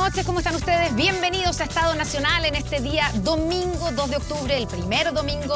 noches, ¿cómo están ustedes? Bienvenidos a Estado Nacional en este día domingo 2 de octubre, el primer domingo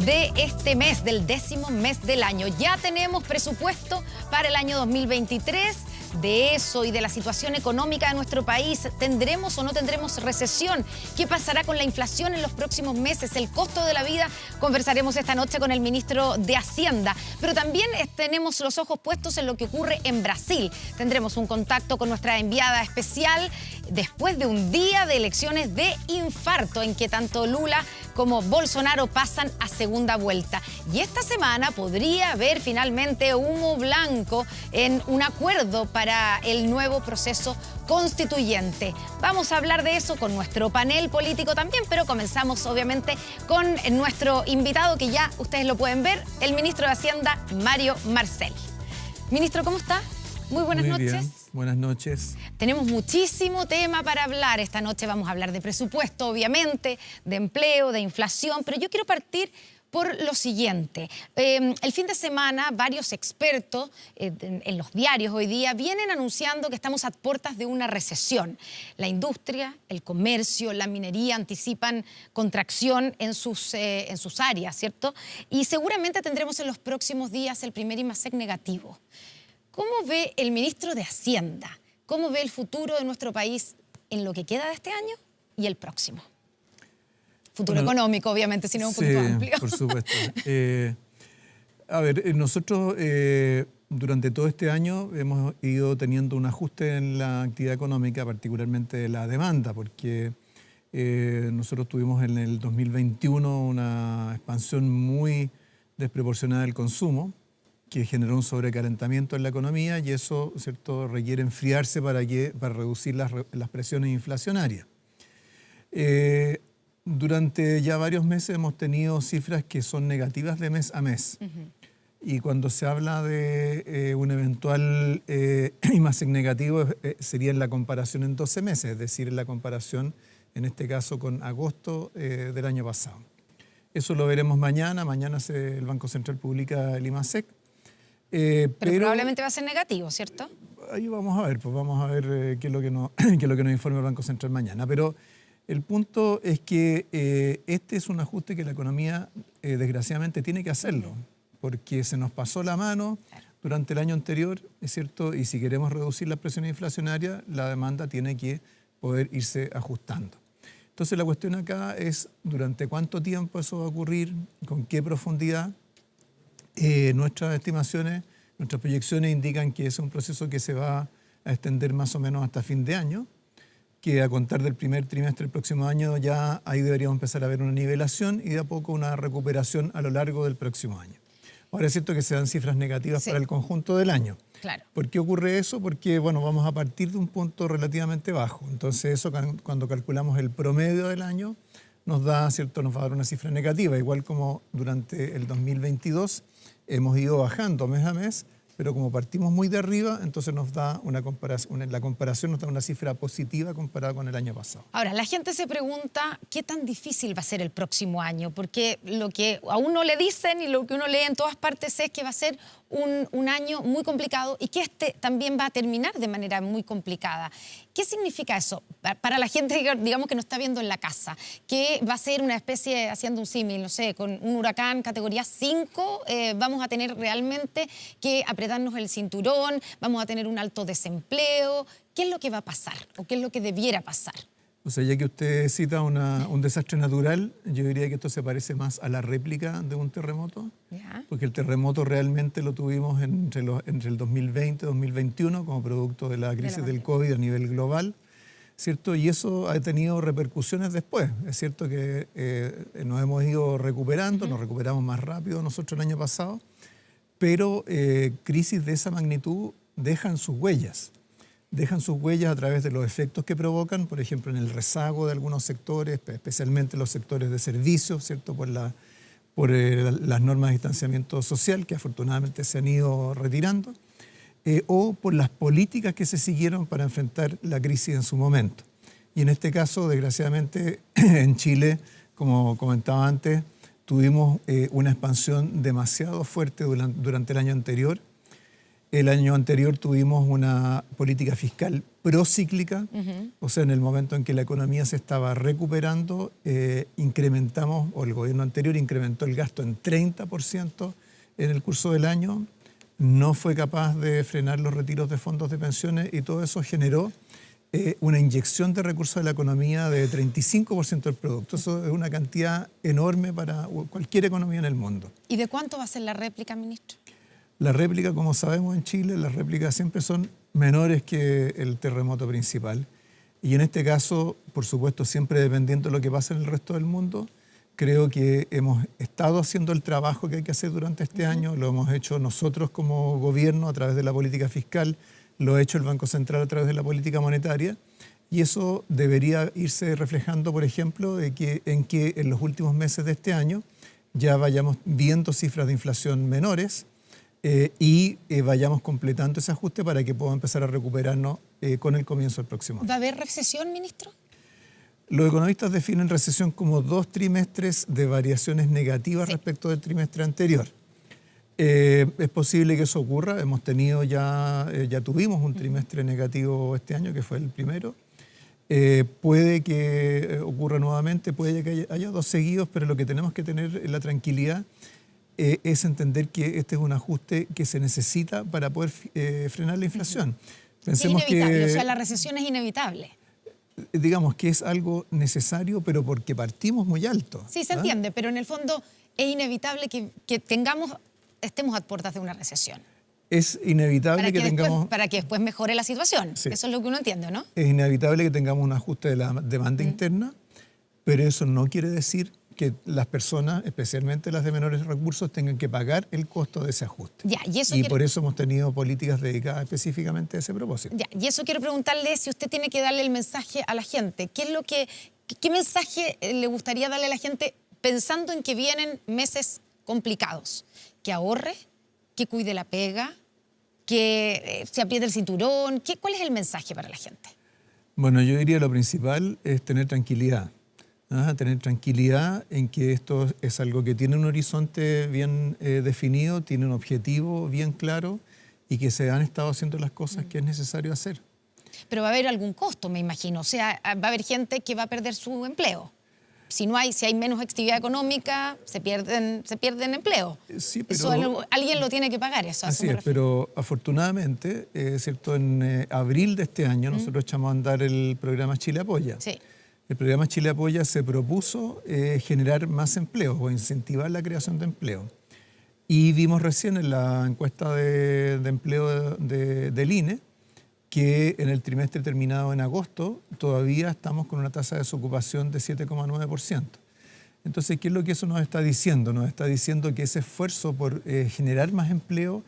de este mes, del 10º mes del año. Ya tenemos presupuesto para el año 2023. De eso y de la situación económica de nuestro país, ¿tendremos o no tendremos recesión? ¿Qué pasará con la inflación en los próximos meses? ¿El costo de la vida? Conversaremos esta noche con el ministro de Hacienda. Pero también tenemos los ojos puestos en lo que ocurre en Brasil. Tendremos un contacto con nuestra enviada especial después de un día de elecciones de infarto en que tanto Lula como Bolsonaro pasan a segunda vuelta. Y esta semana podría haber finalmente humo blanco en un acuerdo para el nuevo proceso constituyente. Vamos a hablar de eso con nuestro panel político también, pero comenzamos obviamente con nuestro invitado que ya ustedes lo pueden ver, el ministro de Hacienda, Mario Marcel. Ministro, ¿cómo está? Muy buenas noches. Bien. Buenas noches. Tenemos muchísimo tema para hablar. Esta noche vamos a hablar de presupuesto, obviamente, de empleo, de inflación, pero yo quiero partir por lo siguiente. El fin de semana, varios expertos en los diarios hoy día vienen anunciando que estamos a puertas de una recesión. La industria, el comercio, la minería anticipan contracción en sus áreas, ¿cierto? Y seguramente tendremos en los próximos días el primer IMASEC negativo. ¿Cómo ve el ministro de Hacienda? ¿Cómo ve el futuro de nuestro país en lo que queda de este año y el próximo? Futuro económico, obviamente, si no es un poquito amplio. Por supuesto. Nosotros durante todo este año hemos ido teniendo un ajuste en la actividad económica, particularmente de la demanda, porque nosotros tuvimos en el 2021 una expansión muy desproporcionada del consumo, que generó un sobrecalentamiento en la economía y eso, ¿cierto?, requiere enfriarse para reducir las presiones inflacionarias. Durante ya varios meses hemos tenido cifras que son negativas de mes a mes. Y cuando se habla de un eventual IMASEC negativo sería en la comparación en 12 meses, es decir, en la comparación, en este caso, con agosto del año pasado. Eso lo veremos mañana. Mañana el Banco Central publica el IMASEC. Pero probablemente va a ser negativo, ¿cierto? Ahí vamos a ver, qué es lo que nos informa el Banco Central mañana. Pero el punto es que este es un ajuste que la economía, desgraciadamente, tiene que hacerlo, porque se nos pasó la mano durante el año anterior, ¿es cierto? Y si queremos reducir las presiones inflacionarias, la demanda tiene que poder irse ajustando. Entonces, la cuestión acá es durante cuánto tiempo eso va a ocurrir, con qué profundidad. Nuestras estimaciones, nuestras proyecciones indican que es un proceso que se va a extender más o menos hasta fin de año, que a contar del primer trimestre del próximo año ya ahí deberíamos empezar a ver una nivelación y de a poco una recuperación a lo largo del próximo año. Ahora es cierto que se dan cifras negativas para el conjunto del año. Claro. ¿Por qué ocurre eso? Porque vamos a partir de un punto relativamente bajo. Entonces eso cuando calculamos el promedio del año nos va a dar una cifra negativa, igual como durante el 2022 hemos ido bajando mes a mes, pero como partimos muy de arriba, entonces nos da la comparación nos da una cifra positiva comparada con el año pasado. Ahora, la gente se pregunta qué tan difícil va a ser el próximo año, porque lo que a uno le dicen y lo que uno lee en todas partes es que va a ser un año muy complicado y que este también va a terminar de manera muy complicada. ¿Qué significa eso? Para la gente, digamos, que nos está viendo en la casa, que va a ser una especie, haciendo un símil, no sé, con un huracán categoría 5, vamos a tener realmente que apretarnos el cinturón, vamos a tener un alto desempleo. ¿Qué es lo que va a pasar o qué es lo que debiera pasar? O sea, ya que usted cita un desastre natural, yo diría que esto se parece más a la réplica de un terremoto, porque el terremoto realmente lo tuvimos entre el 2020 y 2021 como producto de la crisis del COVID a nivel global, ¿cierto? Y eso ha tenido repercusiones después. Es cierto que nos hemos ido recuperando, nos recuperamos más rápido nosotros el año pasado, pero crisis de esa magnitud dejan sus huellas. Dejan sus huellas a través de los efectos que provocan, por ejemplo, en el rezago de algunos sectores, especialmente los sectores de servicios, ¿cierto? Por las normas de distanciamiento social, que afortunadamente se han ido retirando, o por las políticas que se siguieron para enfrentar la crisis en su momento. Y en este caso, desgraciadamente, en Chile, como comentaba antes, tuvimos una expansión demasiado fuerte durante el año anterior, El año anterior tuvimos una política fiscal procíclica, o sea, en el momento en que la economía se estaba recuperando, incrementamos, o el gobierno anterior incrementó el gasto en 30% en el curso del año, no fue capaz de frenar los retiros de fondos de pensiones y todo eso generó una inyección de recursos de la economía de 35% del producto. Eso es una cantidad enorme para cualquier economía en el mundo. ¿Y de cuánto va a ser la réplica, ministro? La réplica, como sabemos en Chile, las réplicas siempre son menores que el terremoto principal. Y en este caso, por supuesto, siempre dependiendo de lo que pasa en el resto del mundo, creo que hemos estado haciendo el trabajo que hay que hacer durante este año, lo hemos hecho nosotros como gobierno a través de la política fiscal, lo ha hecho el Banco Central a través de la política monetaria, y eso debería irse reflejando, por ejemplo, en que en los últimos meses de este año ya vayamos viendo cifras de inflación menores, y vayamos completando ese ajuste para que pueda empezar a recuperarnos con el comienzo del próximo año. ¿Va a haber recesión, ministro? Los economistas definen recesión como 2 trimestres de variaciones negativas respecto del trimestre anterior. Es posible que eso ocurra. Hemos tenido ya tuvimos un trimestre negativo este año, que fue el primero. Puede que ocurra nuevamente, puede que haya 2 seguidos, pero lo que tenemos que tener la tranquilidad es entender que este es un ajuste que se necesita para poder frenar la inflación. Pensemos es inevitable, o sea, la recesión es inevitable. Digamos que es algo necesario, pero porque partimos muy alto. Sí, se entiende, pero en el fondo es inevitable que estemos a puertas de una recesión. Es inevitable que tengamos... Para que después mejore la situación. Sí. Eso es lo que uno entiende, ¿no? Es inevitable que tengamos un ajuste de la demanda interna, pero eso no quiere decir que las personas, especialmente las de menores recursos, tengan que pagar el costo de ese ajuste. Ya, por eso hemos tenido políticas dedicadas específicamente a ese propósito. Ya, y eso quiero preguntarle si usted tiene que darle el mensaje a la gente. ¿Qué mensaje le gustaría darle a la gente pensando en que vienen meses complicados? Que ahorre, que cuide la pega, que se apriete el cinturón. ¿Cuál es el mensaje para la gente? Bueno, yo diría lo principal es tener tranquilidad. Tener tranquilidad en que esto es algo que tiene un horizonte bien definido, tiene un objetivo bien claro y que se han estado haciendo las cosas que es necesario hacer. Pero va a haber algún costo, me imagino. O sea, va a haber gente que va a perder su empleo. Si hay menos actividad económica, se pierden empleos. Sí, pero alguien lo tiene que pagar, eso. Así es, pero afortunadamente, ¿cierto? En abril de este año nosotros echamos a andar el programa Chile Apoya. Sí. El programa Chile Apoya se propuso generar más empleo o incentivar la creación de empleo. Y vimos recién en la encuesta de empleo del INE que en el trimestre terminado en agosto todavía estamos con una tasa de desocupación de 7,9%. Entonces, ¿qué es lo que eso nos está diciendo? Nos está diciendo que ese esfuerzo por generar más empleo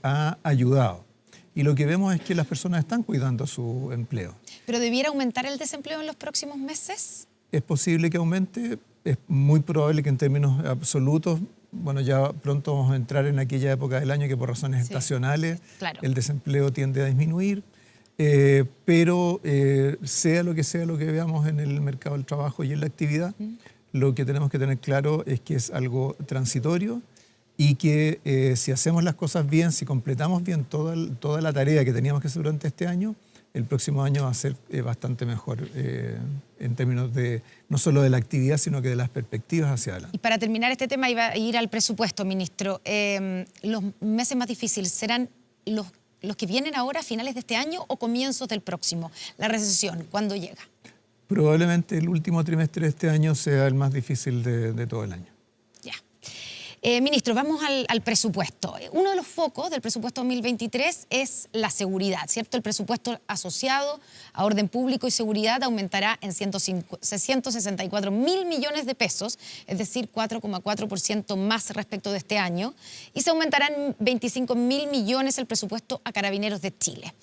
ha ayudado. Y lo que vemos es que las personas están cuidando su empleo. ¿Pero debiera aumentar el desempleo en los próximos meses? Es posible que aumente, es muy probable que en términos absolutos, bueno, ya pronto vamos a entrar en aquella época del año que por razones estacionales el desempleo tiende a disminuir, pero sea lo que veamos en el mercado del trabajo y en la actividad, lo que tenemos que tener claro es que es algo transitorio y que si hacemos las cosas bien, si completamos bien toda la tarea que teníamos que hacer durante este año, el próximo año va a ser bastante mejor en términos de no solo de la actividad, sino que de las perspectivas hacia adelante. Y para terminar este tema, iba a ir al presupuesto, ministro. ¿Los meses más difíciles serán los que vienen ahora a finales de este año o comienzos del próximo? La recesión, ¿cuándo llega? Probablemente el último trimestre de este año sea el más difícil de todo el año. Ya. Ministro, vamos al presupuesto. Uno de los focos del presupuesto 2023 es la seguridad, ¿cierto? El presupuesto asociado a orden público y seguridad aumentará en 164 mil millones de pesos, es decir, 4,4% más respecto de este año, y se aumentarán 25 mil millones el presupuesto a Carabineros de Chile.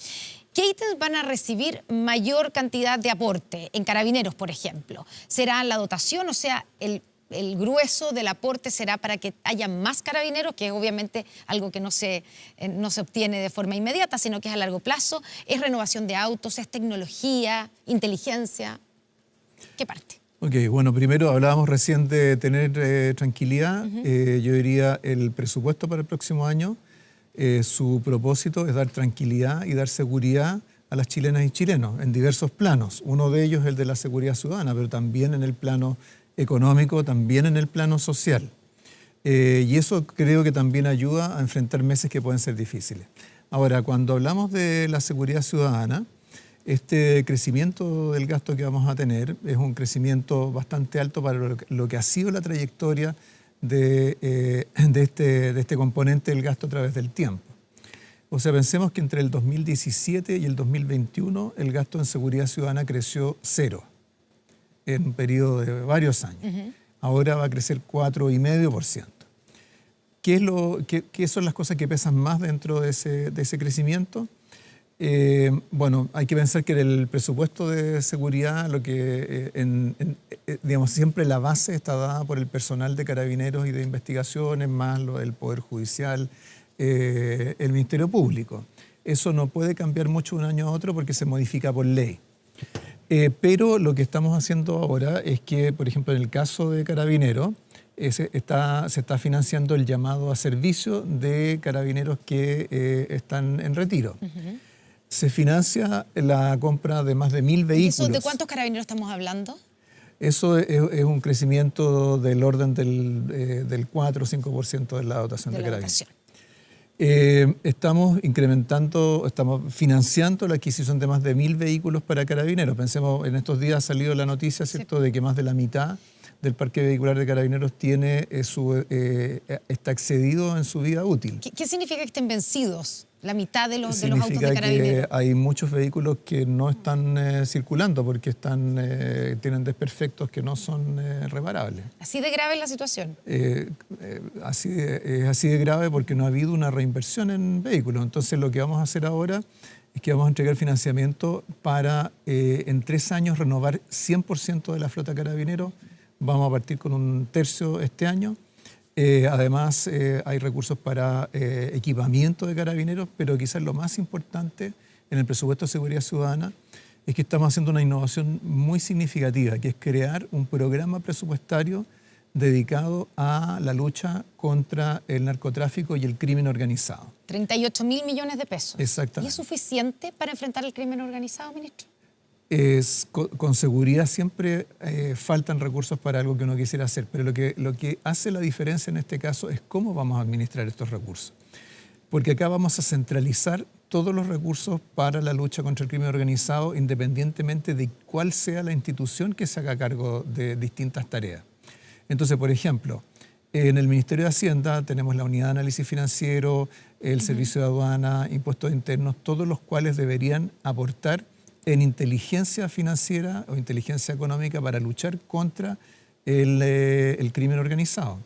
¿Qué ítems van a recibir mayor cantidad de aporte en Carabineros, por ejemplo? ¿Será la dotación, o sea, el grueso del aporte será para que haya más carabineros, que es obviamente algo que no se obtiene de forma inmediata, sino que es a largo plazo? ¿Es renovación de autos? ¿Es tecnología? ¿Inteligencia? ¿Qué parte? Ok, bueno, primero hablábamos recién de tener tranquilidad. Yo diría el presupuesto para el próximo año su propósito es dar tranquilidad y dar seguridad a las chilenas y chilenos en diversos planos. Uno de ellos es el de la seguridad ciudadana, pero también en el plano económico, también en el plano social. Y eso creo que también ayuda a enfrentar meses que pueden ser difíciles. Ahora, cuando hablamos de la seguridad ciudadana, este crecimiento del gasto que vamos a tener es un crecimiento bastante alto para lo que ha sido la trayectoria de este componente del gasto a través del tiempo. O sea, pensemos que entre el 2017 y el 2021 el gasto en seguridad ciudadana creció 0 en un periodo de varios años. Ahora va a crecer 4,5%. ¿Qué son las cosas que pesan más dentro de ese crecimiento? Bueno, hay que pensar que el presupuesto de seguridad, digamos, siempre la base está dada por el personal de carabineros y de investigaciones, más lo del Poder Judicial, el Ministerio Público. Eso no puede cambiar mucho de un año a otro porque se modifica por ley. Pero lo que estamos haciendo ahora es que, por ejemplo, en el caso de Carabineros, se está financiando el llamado a servicio de carabineros que están en retiro. Se financia la compra de más de 1.000 vehículos. ¿Eso de cuántos carabineros estamos hablando? Eso es un crecimiento del orden del 4 o 5% de la dotación de carabineros. Estamos financiando la adquisición de más de 1.000 vehículos para carabineros. Pensemos, en estos días ha salido la noticia, ¿cierto?, de que más de la mitad del parque vehicular de carabineros está excedido en su vida útil. ¿Qué significa que estén vencidos? La mitad de los autos de Significa carabineros. que hay muchos vehículos que no están circulando porque tienen desperfectos que no son reparables. ¿Así de grave es la situación? Es así de grave porque no ha habido una reinversión en vehículos. Entonces lo que vamos a hacer ahora es que vamos a entregar financiamiento para en 3 años renovar 100% de la flota carabineros. Vamos a partir con 1/3 este año. Además, hay recursos para equipamiento de carabineros, pero quizás lo más importante en el presupuesto de seguridad ciudadana es que estamos haciendo una innovación muy significativa, que es crear un programa presupuestario dedicado a la lucha contra el narcotráfico y el crimen organizado. 38.000 millones de pesos. Exactamente. ¿Y es suficiente para enfrentar el crimen organizado, ministro? Con seguridad siempre faltan recursos para algo que uno quisiera hacer, pero lo que hace la diferencia en este caso es cómo vamos a administrar estos recursos. Porque acá vamos a centralizar todos los recursos para la lucha contra el crimen organizado, independientemente de cuál sea la institución que se haga cargo de distintas tareas. Entonces, por ejemplo, en el Ministerio de Hacienda tenemos la Unidad de Análisis Financiero, el Servicio de Aduana, Impuestos Internos, todos los cuales deberían aportar en inteligencia financiera o inteligencia económica para luchar contra el crimen organizado.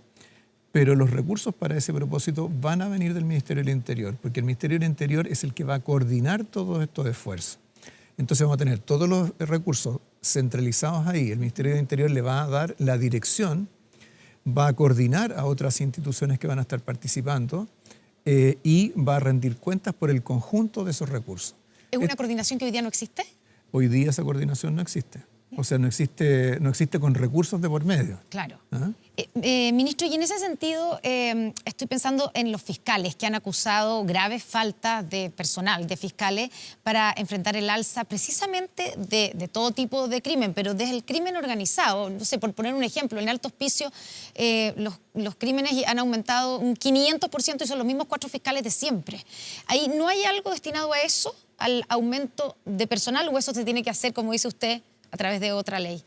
Pero los recursos para ese propósito van a venir del Ministerio del Interior, porque el Ministerio del Interior es el que va a coordinar todos estos esfuerzos. Entonces vamos a tener todos los recursos centralizados ahí. El Ministerio del Interior le va a dar la dirección, va a coordinar a otras instituciones que van a estar participando y va a rendir cuentas por el conjunto de esos recursos. ¿Es una coordinación que hoy día no existe? Hoy día esa coordinación no existe. O sea, no existe con recursos de por medio. Claro. Ministro, y en ese sentido estoy pensando en los fiscales que han acusado graves faltas de personal, de fiscales, para enfrentar el alza precisamente de todo tipo de crimen, pero desde el crimen organizado. No sé, por poner un ejemplo, en Alto Hospicio los crímenes han aumentado un 500% y son los mismos 4 fiscales de siempre. ¿Ahí no hay algo destinado a eso, al aumento de personal, o eso se tiene que hacer, como dice usted, a través de otra ley?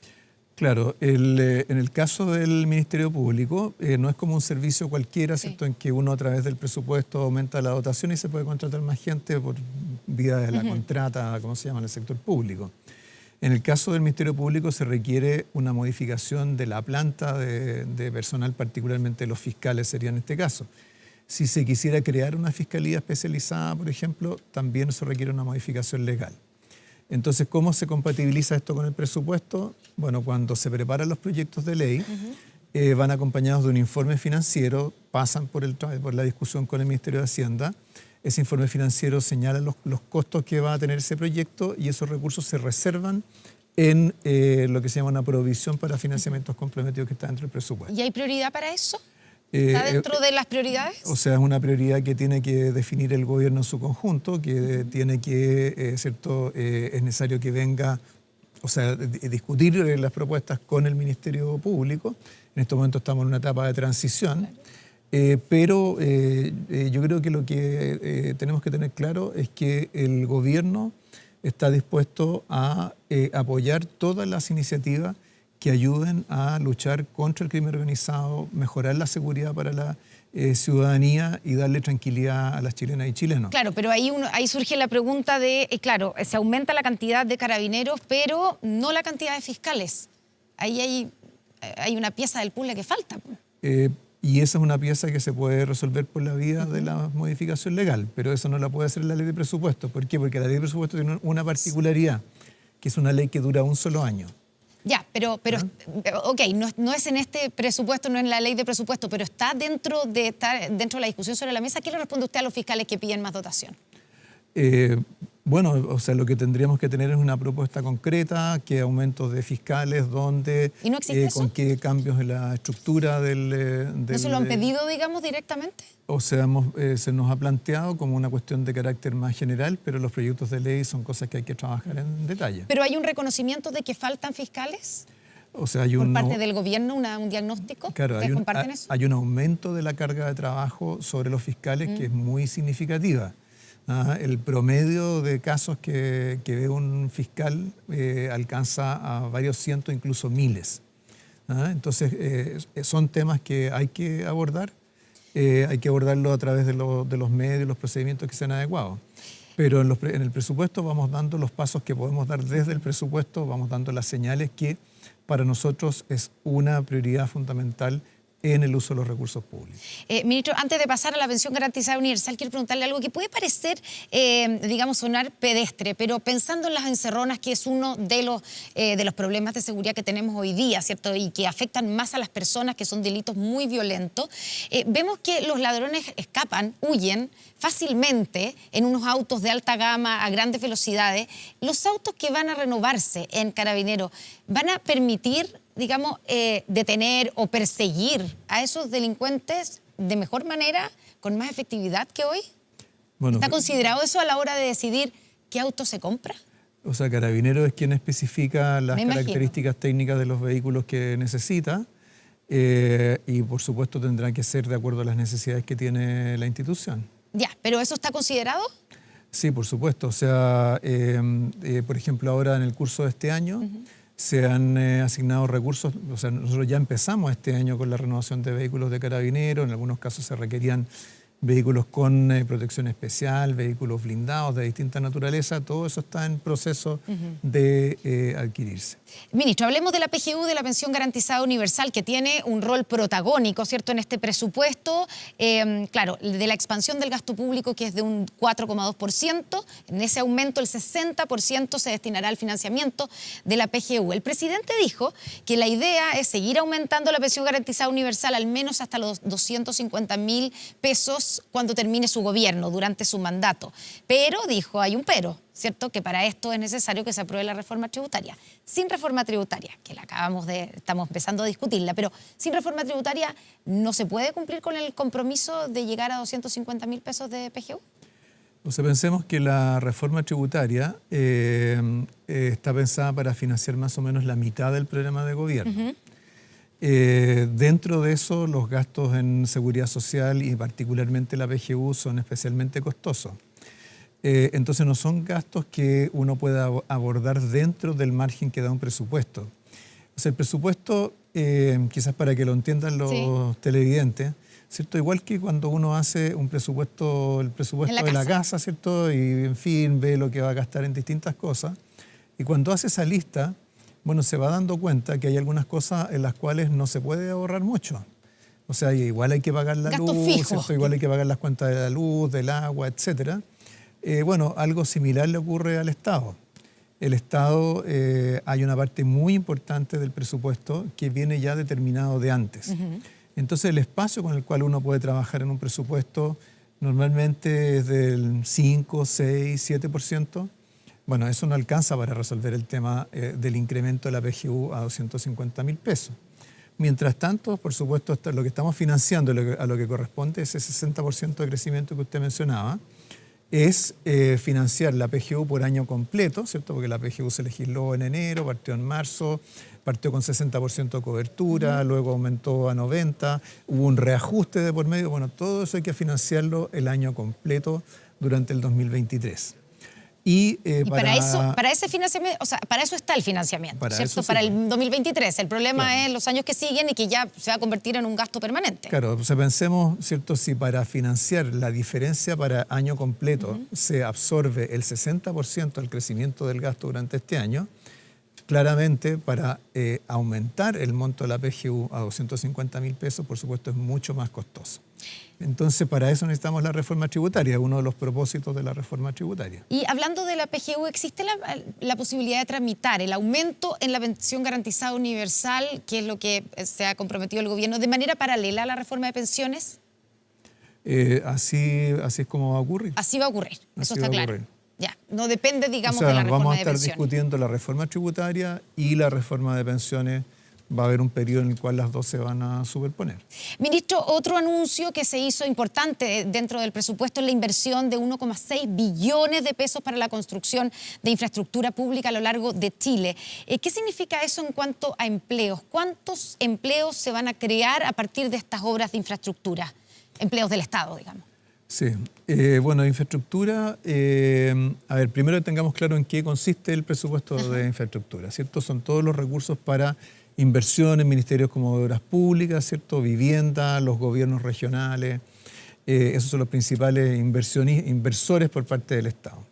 Claro, en el caso del Ministerio Público no es como un servicio cualquiera, ¿cierto? En que uno a través del presupuesto aumenta la dotación y se puede contratar más gente por vía de la contrata, ¿cómo se llama?, en el sector público. En el caso del Ministerio Público se requiere una modificación de la planta de personal, particularmente los fiscales sería en este caso. Si se quisiera crear una fiscalía especializada, por ejemplo, también eso requiere una modificación legal. Entonces, ¿cómo se compatibiliza esto con el presupuesto? Bueno, cuando se preparan los proyectos de ley, van acompañados de un informe financiero, pasan por la discusión con el Ministerio de Hacienda. Ese informe financiero señala los costos que va a tener ese proyecto y esos recursos se reservan en lo que se llama una provisión para financiamientos comprometidos que está dentro del presupuesto. ¿Y hay prioridad para eso? ¿Está dentro de las prioridades? O sea, es una prioridad que tiene que definir el gobierno en su conjunto, que tiene que, ¿cierto? Es necesario que venga, o sea, discutir las propuestas con el Ministerio Público. En este momento estamos en una etapa de transición, pero yo creo que lo que tenemos que tener claro es que el gobierno está dispuesto a apoyar todas las iniciativas que ayuden a luchar contra el crimen organizado, mejorar la seguridad para la ciudadanía y darle tranquilidad a las chilenas y chilenos. Claro, pero ahí surge la pregunta de, claro, se aumenta la cantidad de carabineros, pero no la cantidad de fiscales. Ahí hay una pieza del puzzle que falta. Y esa es una pieza que se puede resolver por la vía de la modificación legal, pero eso no la puede hacer la ley de presupuesto. ¿Por qué? Porque la ley de presupuesto tiene una particularidad, que es una ley que dura un solo año. Ya, pero ok, no es en este presupuesto, no es en la ley de presupuesto, pero está dentro de la discusión sobre la mesa. ¿Qué le responde usted a los fiscales que piden más dotación? Bueno, o sea, lo que tendríamos que tener es una propuesta concreta, qué aumentos de fiscales, dónde, ¿Y no existe eso? con qué cambios en la estructura del... ¿No se lo han pedido, digamos, directamente? O sea, se nos ha planteado como una cuestión de carácter más general, pero los proyectos de ley son cosas que hay que trabajar en detalle. ¿Pero hay un reconocimiento de que faltan fiscales? O sea, hay ¿Por parte del gobierno un diagnóstico? Claro, ¿Ustedes comparten eso? hay un aumento de la carga de trabajo sobre los fiscales que es muy significativa. El promedio de casos que ve un fiscal alcanza a varios cientos, incluso miles. Entonces, son temas que hay que abordar. Hay que abordarlo a través de los medios, los procedimientos que sean adecuados. Pero en el presupuesto vamos dando los pasos que podemos dar desde el presupuesto, vamos dando las señales que para nosotros es una prioridad fundamental en el uso de los recursos públicos. Ministro, antes de pasar a la pensión garantizada universal, quiero preguntarle algo que puede parecer, digamos, sonar pedestre, pero pensando en las encerronas, que es uno de los problemas de seguridad que tenemos hoy día, ¿cierto? Y que afectan más a las personas, que son delitos muy violentos, vemos que los ladrones escapan, huyen fácilmente en unos autos de alta gama a grandes velocidades. Los autos que van a renovarse en Carabineros, ¿van a permitir, digamos, detener o perseguir a esos delincuentes de mejor manera, con más efectividad que hoy? Bueno, ¿está considerado eso a la hora de decidir qué auto se compra? O sea, Carabineros es quien especifica las características técnicas de los vehículos que necesita y, por supuesto, tendrá que ser de acuerdo a las necesidades que tiene la institución. Ya, ¿pero eso está considerado? Sí, por supuesto. O sea, por ejemplo, ahora en el curso de este año se han asignado recursos. O sea, nosotros ya empezamos este año con la renovación de vehículos de Carabineros. En algunos casos se requerían vehículos con protección especial, vehículos blindados de distinta naturaleza. Todo eso está en proceso de adquirirse. Ministro, hablemos de la PGU, de la Pensión Garantizada Universal, que tiene un rol protagónico, ¿cierto?, en este presupuesto. Claro, de la expansión del gasto público, que es de un 4,2%. En ese aumento, el 60% se destinará al financiamiento de la PGU. El presidente dijo que la idea es seguir aumentando la Pensión Garantizada Universal al menos hasta los 250.000 pesos cuando termine su gobierno, durante su mandato. Pero, dijo, hay un pero, ¿cierto?, que para esto es necesario que se apruebe la reforma tributaria. Sin reforma tributaria, que estamos empezando a discutirla, pero sin reforma tributaria no se puede cumplir con el compromiso de llegar a 250.000 pesos de PGU. O sea, pensemos que la reforma tributaria está pensada para financiar más o menos la mitad del programa de gobierno. Dentro de eso, los gastos en seguridad social y particularmente la PGU son especialmente costosos. Entonces no son gastos que uno pueda abordar dentro del margen que da un presupuesto. O sea, el presupuesto, quizás para que lo entiendan los televidentes, ¿cierto? Igual que cuando uno hace un presupuesto, el presupuesto de la casa, ¿cierto? Y en fin, ve lo que va a gastar en distintas cosas. Y cuando hace esa lista, bueno, se va dando cuenta que hay algunas cosas en las cuales no se puede ahorrar mucho. O sea, igual hay que pagar la luz, ¿cierto? Igual hay que pagar las cuentas de la luz, del agua, etcétera. Bueno, algo similar le ocurre al Estado. El Estado, hay una parte muy importante del presupuesto que viene ya determinado de antes. Entonces, el espacio con el cual uno puede trabajar en un presupuesto normalmente es del 5, 6, 7%. Bueno, eso no alcanza para resolver el tema del incremento de la PGU a 250.000 pesos. Mientras tanto, por supuesto, lo que estamos financiando, a lo que corresponde ese 60% de crecimiento que usted mencionaba, es financiar la PGU por año completo, ¿cierto? Porque la PGU se legisló en enero, partió en marzo, partió con 60% de cobertura, luego aumentó a 90%, hubo un reajuste de por medio. Bueno, todo eso hay que financiarlo el año completo durante el 2023. Y para ese financiamiento, o sea, para eso está el financiamiento, para ¿cierto? eso sí, para el 2023. El problema claro, es los años que siguen y que ya se va a convertir en un gasto permanente. Claro, o sea, pensemos, ¿cierto? Si para financiar la diferencia para año completo se absorbe el 60% del crecimiento del gasto durante este año, claramente para aumentar el monto de la PGU a 250.000 pesos, por supuesto, es mucho más costoso. Entonces, para eso necesitamos la reforma tributaria, uno de los propósitos de la reforma tributaria. Y hablando de la PGU, ¿existe la posibilidad de tramitar el aumento en la pensión garantizada universal, que es lo que se ha comprometido el gobierno, de manera paralela a la reforma de pensiones? Así es como va a ocurrir. Así va a ocurrir, eso Así está va a claro. ocurrir. Ya, no depende, digamos, O sea, de la reforma vamos a de estar pensiones. discutiendo la reforma tributaria y la reforma de pensiones. Va a haber un periodo en el cual las dos se van a superponer. Ministro, otro anuncio que se hizo importante dentro del presupuesto es la inversión de 1,6 billones de pesos para la construcción de infraestructura pública a lo largo de Chile. ¿Qué significa eso en cuanto a empleos? ¿Cuántos empleos se van a crear a partir de estas obras de infraestructura? Empleos del Estado, digamos. Sí, bueno, infraestructura, a ver, primero tengamos claro en qué consiste el presupuesto de infraestructura, ¿cierto? Son todos los recursos para inversión en ministerios como de Obras Públicas, ¿cierto? Vivienda, los gobiernos regionales, esos son los principales inversores por parte del Estado.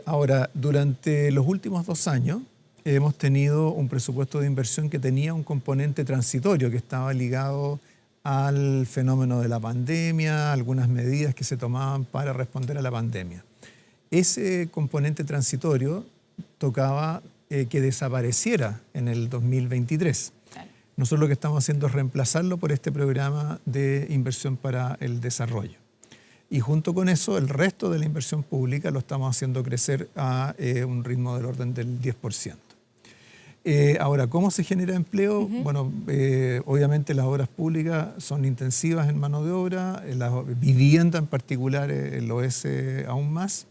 Ahora, durante los últimos 2 años hemos tenido un presupuesto de inversión que tenía un componente transitorio que estaba ligado al fenómeno de la pandemia, algunas medidas que se tomaban para responder a la pandemia. Ese componente transitorio tocaba que desapareciera en el 2023. Claro. Nosotros lo que estamos haciendo es reemplazarlo por este programa de inversión para el desarrollo. Y junto con eso, el resto de la inversión pública lo estamos haciendo crecer a un ritmo del orden del 10%. Ahora, ¿cómo se genera empleo? Bueno, obviamente las obras públicas son intensivas en mano de obra, la vivienda en particular lo es aún más.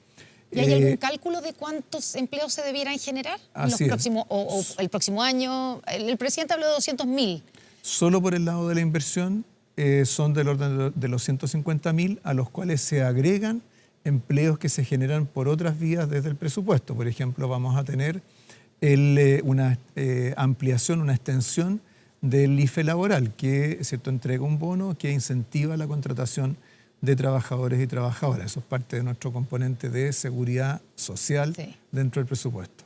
¿Y hay algún cálculo de cuántos empleos se debieran generar en los próximos, o el próximo año? El presidente habló de 200.000. Solo por el lado de la inversión son del orden de los 150.000, a los cuales se agregan empleos que se generan por otras vías desde el presupuesto. Por ejemplo, vamos a tener una ampliación, una extensión del IFE laboral, que ¿cierto? Entrega un bono que incentiva la contratación de trabajadores y trabajadoras. Eso es parte de nuestro componente de seguridad social dentro del presupuesto.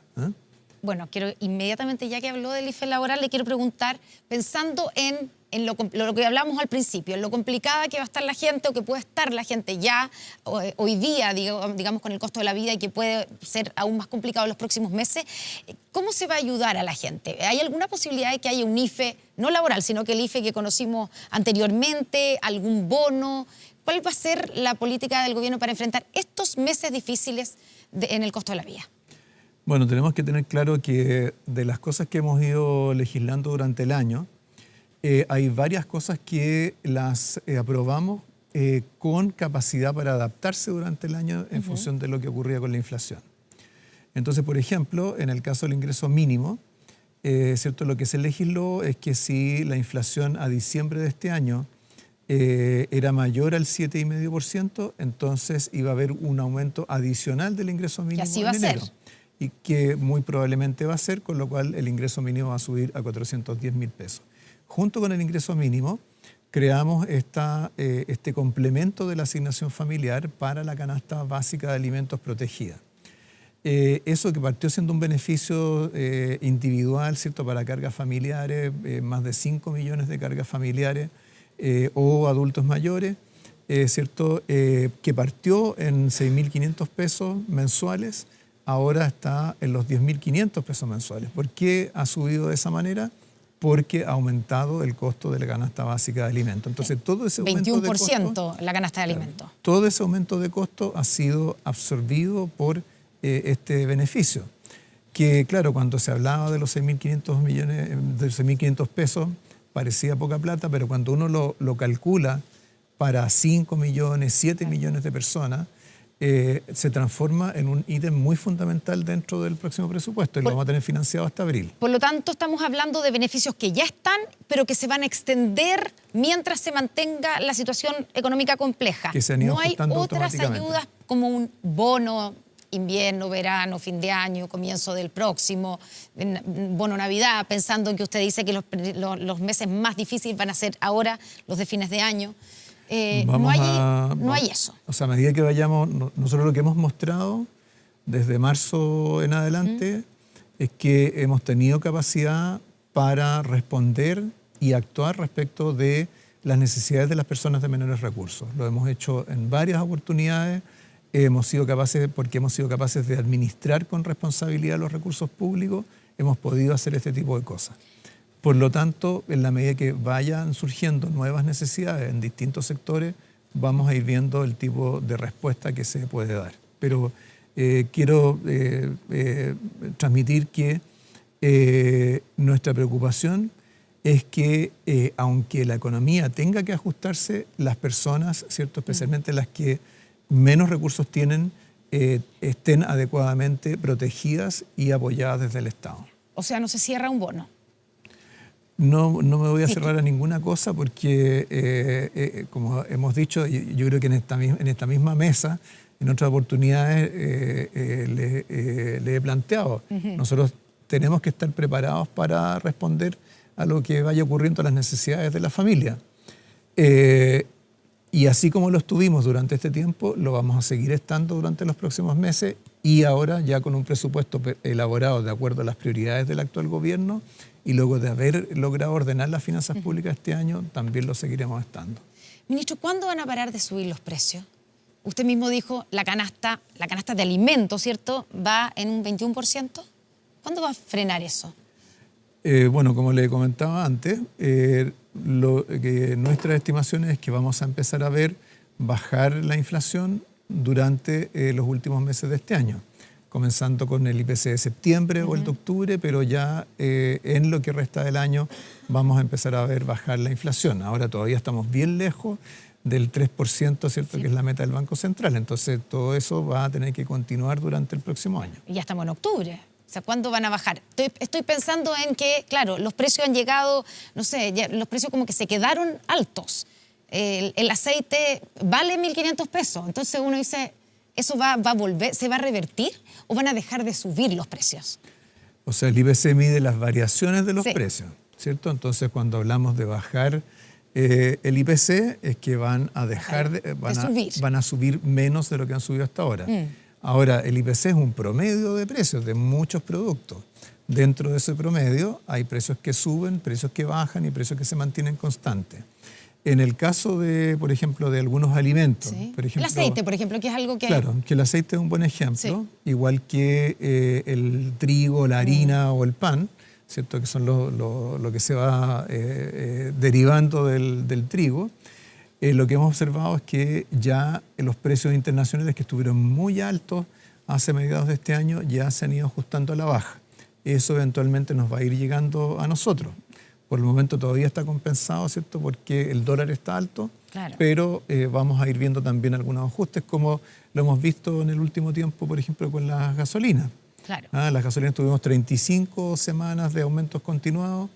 Bueno, quiero inmediatamente, ya que habló del IFE laboral, le quiero preguntar, pensando en lo que hablamos al principio, en lo complicada que va a estar la gente o que puede estar la gente ya hoy día, digamos, con el costo de la vida y que puede ser aún más complicado en los próximos meses, ¿cómo se va a ayudar a la gente? ¿Hay alguna posibilidad de que haya un IFE, no laboral, sino que el IFE que conocimos anteriormente, algún bono? ¿Cuál va a ser la política del gobierno para enfrentar estos meses difíciles en el costo de la vida? Bueno, tenemos que tener claro que de las cosas que hemos ido legislando durante el año, hay varias cosas que las aprobamos con capacidad para adaptarse durante el año en función de lo que ocurría con la inflación. Entonces, por ejemplo, en el caso del ingreso mínimo, ¿cierto? Lo que se legisló es que si la inflación a diciembre de este año era mayor al 7,5%, entonces iba a haber un aumento adicional del ingreso mínimo en enero. Y que muy probablemente va a ser, con lo cual el ingreso mínimo va a subir a 410.000 pesos. Junto con el ingreso mínimo, creamos este complemento de la asignación familiar para la canasta básica de alimentos protegida. Eso que partió siendo un beneficio individual, ¿cierto? Para cargas familiares, más de 5 millones de cargas familiares o adultos mayores, ¿cierto? Que partió en 6.500 pesos mensuales, ahora está en los 10.500 pesos mensuales. ¿Por qué ha subido de esa manera? Porque ha aumentado el costo de la canasta básica de alimentos. Entonces, todo ese aumento 21% de costo, la canasta de alimentos. Todo ese aumento de costo ha sido absorbido por este beneficio. que, claro, cuando se hablaba de los 6.500 millones, de 6.500 pesos, parecía poca plata, pero cuando uno lo calcula para 5 millones, 7 millones de personas, se transforma en un ítem muy fundamental dentro del próximo presupuesto y lo vamos a tener financiado hasta abril. Por lo tanto, estamos hablando de beneficios que ya están, pero que se van a extender mientras se mantenga la situación económica compleja. Que se han ido no hay ajustando otras automáticamente. ayudas como un bono invierno, verano, fin de año, comienzo del próximo, bono Navidad, pensando en que usted dice que los meses más difíciles van a ser ahora los de fines de año. No hay eso. O sea, a medida que vayamos, nosotros lo que hemos mostrado desde marzo en adelante es que hemos tenido capacidad para responder y actuar respecto de las necesidades de las personas de menores recursos. Lo hemos hecho en varias oportunidades, porque hemos sido capaces de administrar con responsabilidad los recursos públicos, hemos podido hacer este tipo de cosas. Por lo tanto, en la medida que vayan surgiendo nuevas necesidades en distintos sectores, vamos a ir viendo el tipo de respuesta que se puede dar. Pero quiero transmitir que nuestra preocupación es que, aunque la economía tenga que ajustarse, las personas, ¿cierto?, especialmente las que menos recursos tienen, estén adecuadamente protegidas y apoyadas desde el Estado. O sea, no se cierra un bono. No me voy a cerrar a ninguna cosa porque, como hemos dicho, yo creo que en esta misma mesa, en otras oportunidades, le he planteado, nosotros tenemos que estar preparados para responder a lo que vaya ocurriendo a las necesidades de la familia. Y así como lo estuvimos durante este tiempo, lo vamos a seguir estando durante los próximos meses y ahora ya con un presupuesto elaborado de acuerdo a las prioridades del actual gobierno y luego de haber logrado ordenar las finanzas públicas este año, también lo seguiremos estando. Ministro, ¿cuándo van a parar de subir los precios? Usted mismo dijo, la canasta de alimentos, ¿cierto?, va en un 21%. ¿Cuándo va a frenar eso? Bueno, como le comentaba antes, nuestras estimaciones es que vamos a empezar a ver bajar la inflación durante los últimos meses de este año, comenzando con el IPC de septiembre o el de octubre, pero ya en lo que resta del año vamos a empezar a ver bajar la inflación. Ahora todavía estamos bien lejos del 3%, ¿cierto?, que es la meta del Banco Central. Entonces todo eso va a tener que continuar durante el próximo año. Y ya estamos en octubre. O sea, ¿cuándo van a bajar? Estoy pensando en que, claro, los precios han llegado, no sé, los precios como que se quedaron altos. El aceite vale 1.500 pesos. Entonces uno dice, ¿eso va a volver, se va a revertir o van a dejar de subir los precios? O sea, el IPC mide las variaciones de los precios, ¿cierto? Entonces, cuando hablamos de bajar el IPC, es que van a dejar van a subir menos de lo que han subido hasta ahora. Ahora, el IPC es un promedio de precios de muchos productos. Dentro de ese promedio hay precios que suben, precios que bajan y precios que se mantienen constantes. En el caso de, por ejemplo, de algunos alimentos. Por ejemplo, el aceite, por ejemplo, que es algo que... Claro, que el aceite es un buen ejemplo, igual que el trigo, la harina o el pan, ¿cierto?, que son lo que se va derivando del trigo. Lo que hemos observado es que ya los precios internacionales que estuvieron muy altos hace mediados de este año ya se han ido ajustando a la baja. Eso eventualmente nos va a ir llegando a nosotros. Por el momento todavía está compensado, ¿cierto?, porque el dólar está alto, pero vamos a ir viendo también algunos ajustes, como lo hemos visto en el último tiempo, por ejemplo, con las gasolinas. Las gasolinas tuvimos 35 semanas de aumentos continuados.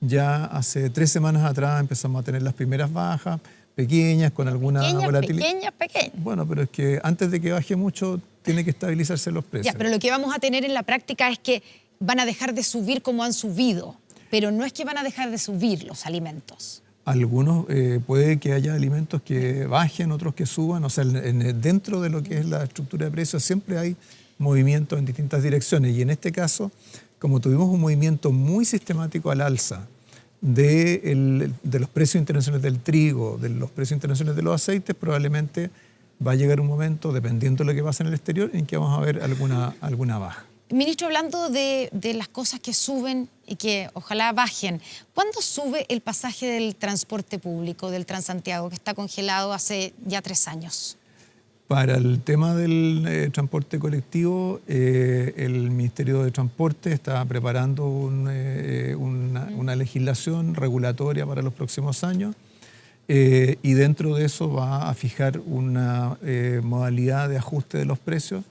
Ya hace 3 semanas atrás empezamos a tener las primeras bajas, pequeñas, con alguna volatilidad. Pequeñas. Bueno, pero es que antes de que baje mucho, tiene que estabilizarse los precios. Ya, pero lo que vamos a tener en la práctica es que van a dejar de subir como han subido, pero no es que van a dejar de subir los alimentos. Algunos, puede que haya alimentos que bajen, otros que suban. O sea, dentro de lo que es la estructura de precios siempre hay movimientos en distintas direcciones. Y en este caso, como tuvimos un movimiento muy sistemático al alza de los precios internacionales del trigo, de los precios internacionales de los aceites, probablemente va a llegar un momento, dependiendo de lo que pasa en el exterior, en que vamos a ver alguna baja. Ministro, hablando de las cosas que suben y que ojalá bajen, ¿cuándo sube el pasaje del transporte público, del Transantiago, que está congelado hace ya 3 años? Para el tema del transporte colectivo, el Ministerio de Transporte está preparando una legislación regulatoria para los próximos años y dentro de eso va a fijar una modalidad de ajuste de los precios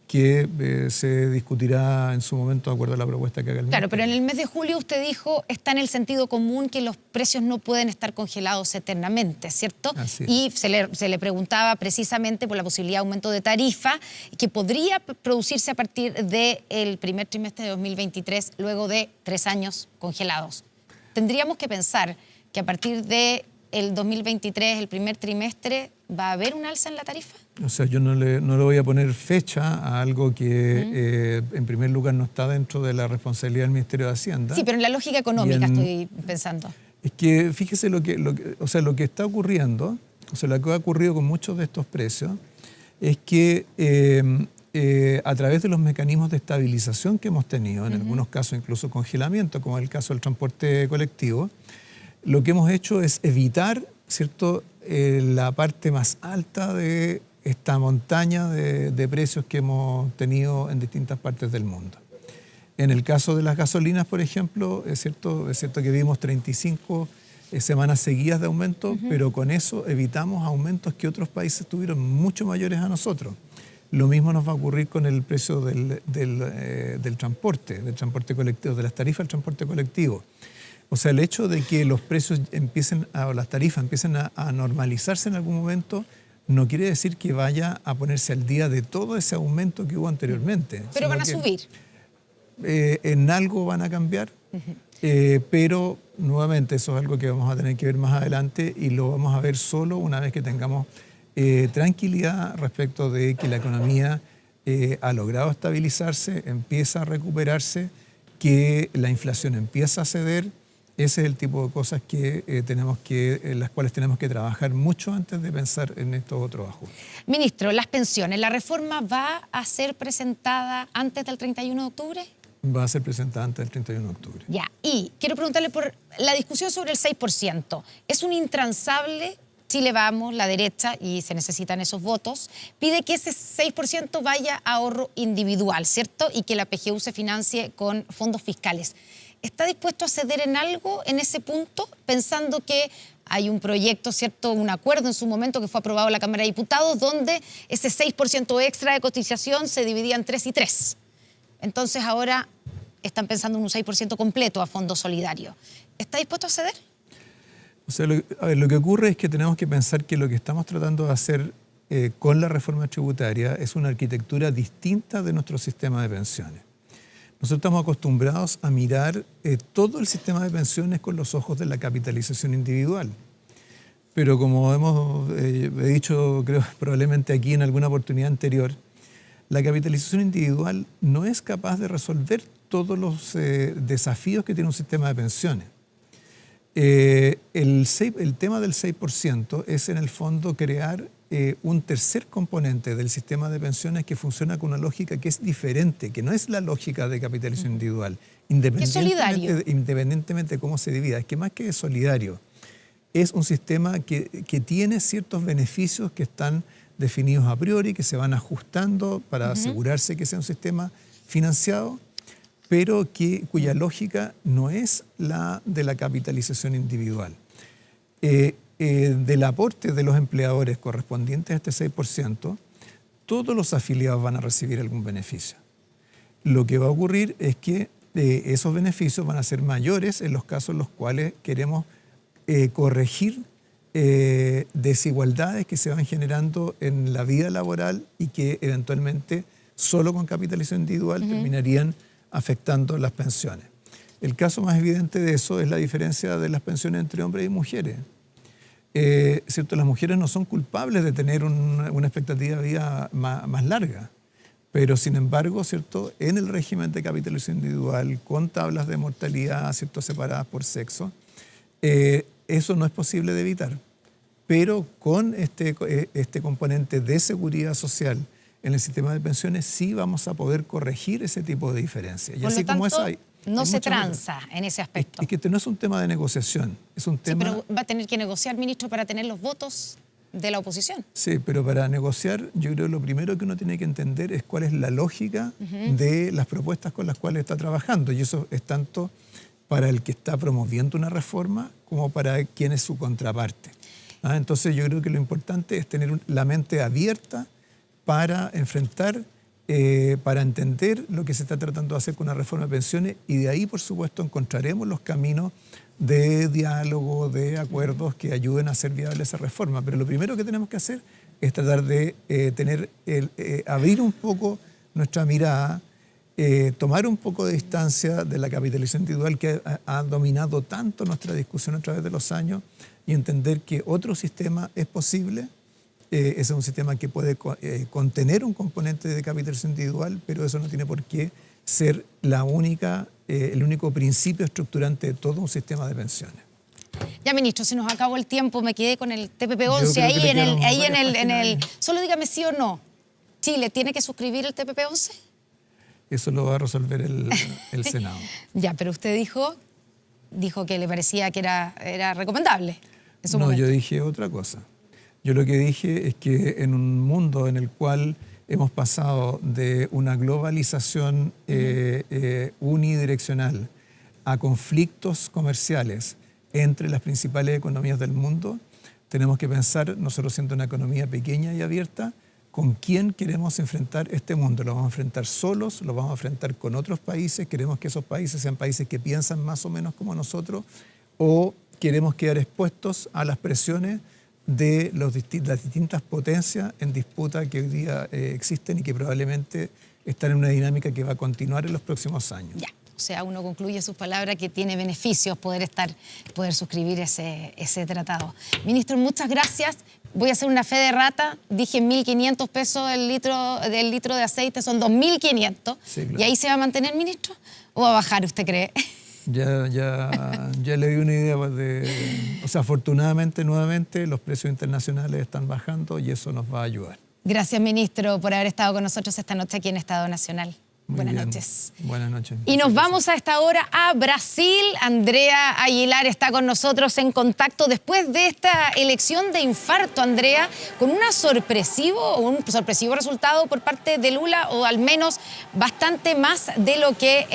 que se discutirá en su momento de acuerdo a la propuesta que haga el Claro, Ministerio. pero en el mes de julio usted dijo, está en el sentido común que los precios no pueden estar congelados eternamente, ¿cierto? Así es. Y se le preguntaba precisamente por la posibilidad de aumento de tarifa que podría producirse a partir del primer trimestre de 2023, luego de 3 años congelados. Tendríamos que pensar que a partir del 2023, el primer trimestre, ¿va a haber un alza en la tarifa? O sea, yo no le voy a poner fecha a algo que, en primer lugar, no está dentro de la responsabilidad del Ministerio de Hacienda. Sí, pero en la lógica económica estoy pensando. Es que fíjese lo que está ocurriendo, o sea, lo que ha ocurrido con muchos de estos precios, es que a través de los mecanismos de estabilización que hemos tenido, en algunos casos incluso congelamiento, como el caso del transporte colectivo, lo que hemos hecho es evitar, ¿cierto?, la parte más alta de esta montaña de precios que hemos tenido en distintas partes del mundo. En el caso de las gasolinas, por ejemplo, es cierto que vimos 35 semanas seguidas de aumento, pero con eso evitamos aumentos que otros países tuvieron mucho mayores a nosotros. Lo mismo nos va a ocurrir con el precio del transporte colectivo, de las tarifas del transporte colectivo. O sea, el hecho de que los precios las tarifas empiecen a normalizarse en algún momento, no quiere decir que vaya a ponerse al día de todo ese aumento que hubo anteriormente. Pero van a subir. En algo van a cambiar, pero nuevamente eso es algo que vamos a tener que ver más adelante y lo vamos a ver solo una vez que tengamos tranquilidad respecto de que la economía ha logrado estabilizarse, empieza a recuperarse, que la inflación empieza a ceder. Ese es el tipo de cosas que en las cuales tenemos que trabajar mucho antes de pensar en estos otros ajustes. Ministro, las pensiones, ¿la reforma va a ser presentada antes del 31 de octubre? Va a ser presentada antes del 31 de octubre. Ya, y quiero preguntarle por la discusión sobre el 6%. ¿Es un intransable? Chile Vamos, la derecha, y se necesitan esos votos, pide que ese 6% vaya a ahorro individual, ¿cierto? Y que la PGU se financie con fondos fiscales. ¿Está dispuesto a ceder en algo en ese punto, pensando que hay un proyecto, ¿cierto?, un acuerdo en su momento que fue aprobado en la Cámara de Diputados, donde ese 6% extra de cotización se dividía en 3 y 3? Entonces ahora están pensando en un 6% completo a fondo solidario. ¿Está dispuesto a ceder? O sea, lo que ocurre es que tenemos que pensar que lo que estamos tratando de hacer con la reforma tributaria es una arquitectura distinta de nuestro sistema de pensiones. Nosotros estamos acostumbrados a mirar todo el sistema de pensiones con los ojos de la capitalización individual. Pero como he dicho, creo, probablemente aquí en alguna oportunidad anterior, la capitalización individual no es capaz de resolver todos los desafíos que tiene un sistema de pensiones. El tema del 6% es en el fondo crear un tercer componente del sistema de pensiones que funciona con una lógica que es diferente, que no es la lógica de capitalización individual, independientemente de cómo se divida. Es que más que solidario, es un sistema que tiene ciertos beneficios que están definidos a priori, que se van ajustando para asegurarse que sea un sistema financiado, pero cuya lógica no es la de la capitalización individual. Del aporte de los empleadores correspondientes a este 6%, todos los afiliados van a recibir algún beneficio. Lo que va a ocurrir es que esos beneficios van a ser mayores en los casos en los cuales queremos corregir desigualdades que se van generando en la vida laboral y que eventualmente solo con capitalización individual terminarían afectando las pensiones. El caso más evidente de eso es la diferencia de las pensiones entre hombres y mujeres. ¿Cierto? Las mujeres no son culpables de tener una expectativa de vida más larga, pero sin embargo, ¿cierto?, en el régimen de capitalización individual, con tablas de mortalidad, ¿cierto?, separadas por sexo, eso no es posible de evitar. Pero con este componente de seguridad social en el sistema de pensiones sí vamos a poder corregir ese tipo de diferencias. Y así como eso hay no se tranza en ese aspecto. Es que este no es un tema de negociación, es un tema... Sí, pero va a tener que negociar, ministro, para tener los votos de la oposición. Sí, pero para negociar yo creo que lo primero que uno tiene que entender es cuál es la lógica de las propuestas con las cuales está trabajando, y eso es tanto para el que está promoviendo una reforma como para quien es su contraparte. Entonces yo creo que lo importante es tener la mente abierta para enfrentar, para entender lo que se está tratando de hacer con una reforma de pensiones, y de ahí, por supuesto, encontraremos los caminos de diálogo, de acuerdos que ayuden a hacer viable esa reforma. Pero lo primero que tenemos que hacer es tratar de abrir un poco nuestra mirada, tomar un poco de distancia de la capitalización individual que ha dominado tanto nuestra discusión a través de los años, y entender que otro sistema es posible. Ese es un sistema que puede contener un componente de capitalización individual, pero eso no tiene por qué ser el único principio estructurante de todo un sistema de pensiones. Ya, ministro, se nos acabó el tiempo, me quedé con el TPP-11 ahí. Solo dígame sí o no. ¿Chile tiene que suscribir el TPP-11? Eso lo va a resolver el Senado. Ya, pero usted dijo que le parecía que era recomendable. No, yo dije otra cosa. Yo lo que dije es que en un mundo en el cual hemos pasado de una globalización unidireccional a conflictos comerciales entre las principales economías del mundo, tenemos que pensar, nosotros siendo una economía pequeña y abierta, con quién queremos enfrentar este mundo. ¿Lo vamos a enfrentar solos? ¿Lo vamos a enfrentar con otros países? ¿Queremos que esos países sean países que piensan más o menos como nosotros? ¿O queremos quedar expuestos a las presiones de las distintas potencias en disputa que hoy día existen y que probablemente están en una dinámica que va a continuar en los próximos años? Ya, o sea, uno concluye sus palabras que tiene beneficios poder suscribir ese tratado. Ministro, muchas gracias. Voy a hacer una fe de rata. Dije 1.500 pesos del litro de aceite, son 2.500. Sí, claro. ¿Y ahí se va a mantener, ministro? ¿O va a bajar, usted cree? Ya le di una idea o sea, afortunadamente, nuevamente, los precios internacionales están bajando y eso nos va a ayudar. Gracias, ministro, por haber estado con nosotros esta noche aquí en Estado Nacional. Buenas noches. Buenas noches. Y nos vamos a esta hora a Brasil. Andrea Aguilar está con nosotros en contacto después de esta elección de infarto, Andrea, con un sorpresivo resultado por parte de Lula, o al menos bastante más de lo que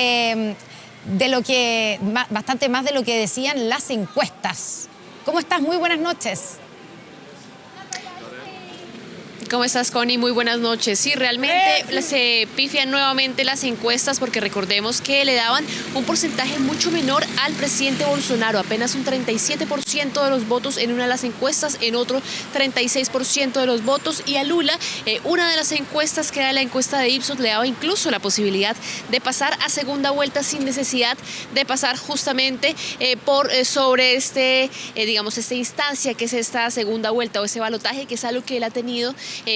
decían las encuestas. ¿Cómo estás? Muy buenas noches. ¿Cómo estás, Connie? Muy buenas noches. Sí, realmente se pifian nuevamente las encuestas, porque recordemos que le daban un porcentaje mucho menor al presidente Bolsonaro, apenas un 37% de los votos en una de las encuestas, en otro 36% de los votos, y a Lula, una de las encuestas, que era la encuesta de Ipsos, le daba incluso la posibilidad de pasar a segunda vuelta sin necesidad de pasar justamente sobre esta instancia que es esta segunda vuelta o ese balotaje, que es algo que él ha tenido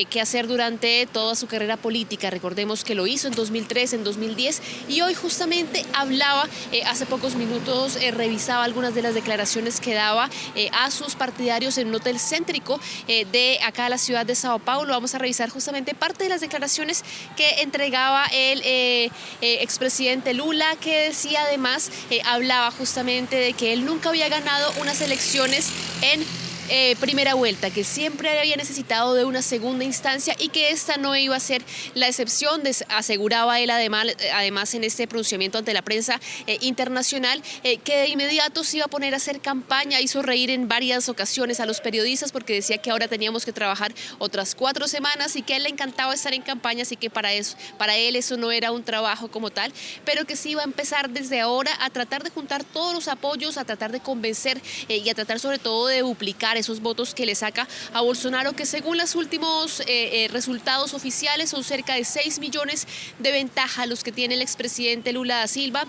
que hacer durante toda su carrera política. Recordemos que lo hizo en 2003, en 2010, y hoy justamente hablaba, hace pocos minutos revisaba algunas de las declaraciones que daba a sus partidarios en un hotel céntrico de acá, la ciudad de Sao Paulo. Vamos a revisar justamente parte de las declaraciones que entregaba el expresidente Lula, que decía además, hablaba justamente de que él nunca había ganado unas elecciones en primera vuelta, que siempre había necesitado de una segunda instancia y que esta no iba a ser la excepción. Aseguraba él además en este pronunciamiento ante la prensa internacional que de inmediato se iba a poner a hacer campaña. Hizo reír en varias ocasiones a los periodistas, porque decía que ahora teníamos que trabajar otras 4 semanas y que a él le encantaba estar en campaña, así que para él eso no era un trabajo como tal, pero que sí iba a empezar desde ahora a tratar de juntar todos los apoyos, a tratar de convencer y a tratar sobre todo de duplicar esos votos que le saca a Bolsonaro, que según los últimos resultados oficiales son cerca de 6 millones de ventaja los que tiene el expresidente Lula da Silva,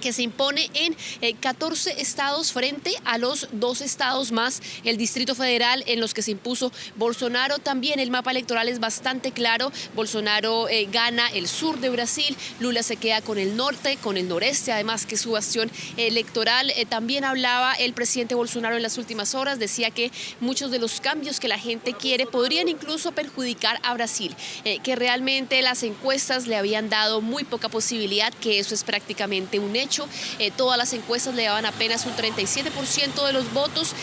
que se impone en 14 estados frente a los 2 estados más el Distrito Federal en los que se impuso Bolsonaro. También el mapa electoral es bastante claro. Bolsonaro gana el sur de Brasil, Lula se queda con el norte, con el noreste, además que es su bastión electoral. También hablaba el presidente Bolsonaro en las últimas horas, decía que muchos de los cambios que la gente quiere podrían incluso perjudicar a Brasil, que realmente las encuestas le habían dado muy poca posibilidad, que eso es prácticamente un hecho, hecho, todas las encuestas le daban apenas un 37% de los votos.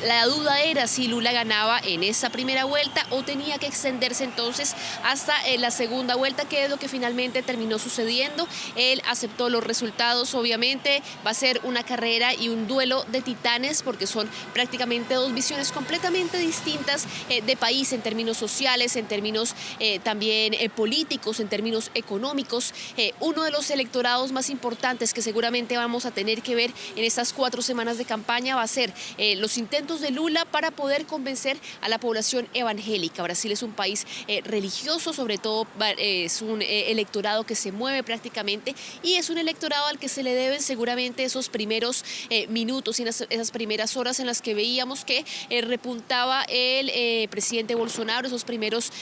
La duda era si Lula ganaba en esa primera vuelta o tenía que extenderse entonces hasta la segunda vuelta, que es lo que finalmente terminó sucediendo. Él aceptó los resultados, obviamente. Va a ser una carrera y un duelo de titanes porque son prácticamente dos visiones completamente distintas de país en términos sociales, en términos también políticos, en términos económicos. Uno de los electorados más importantes que seguramente vamos a tener que ver en estas 4 semanas de campaña va a ser los intentos de Lula para poder convencer a la población evangélica. Brasil es un país religioso, sobre todo es un electorado que se mueve prácticamente y es un electorado al que se le deben seguramente esos primeros minutos y esas primeras horas en las que veíamos que repuntaba el presidente Bolsonaro, esos primeros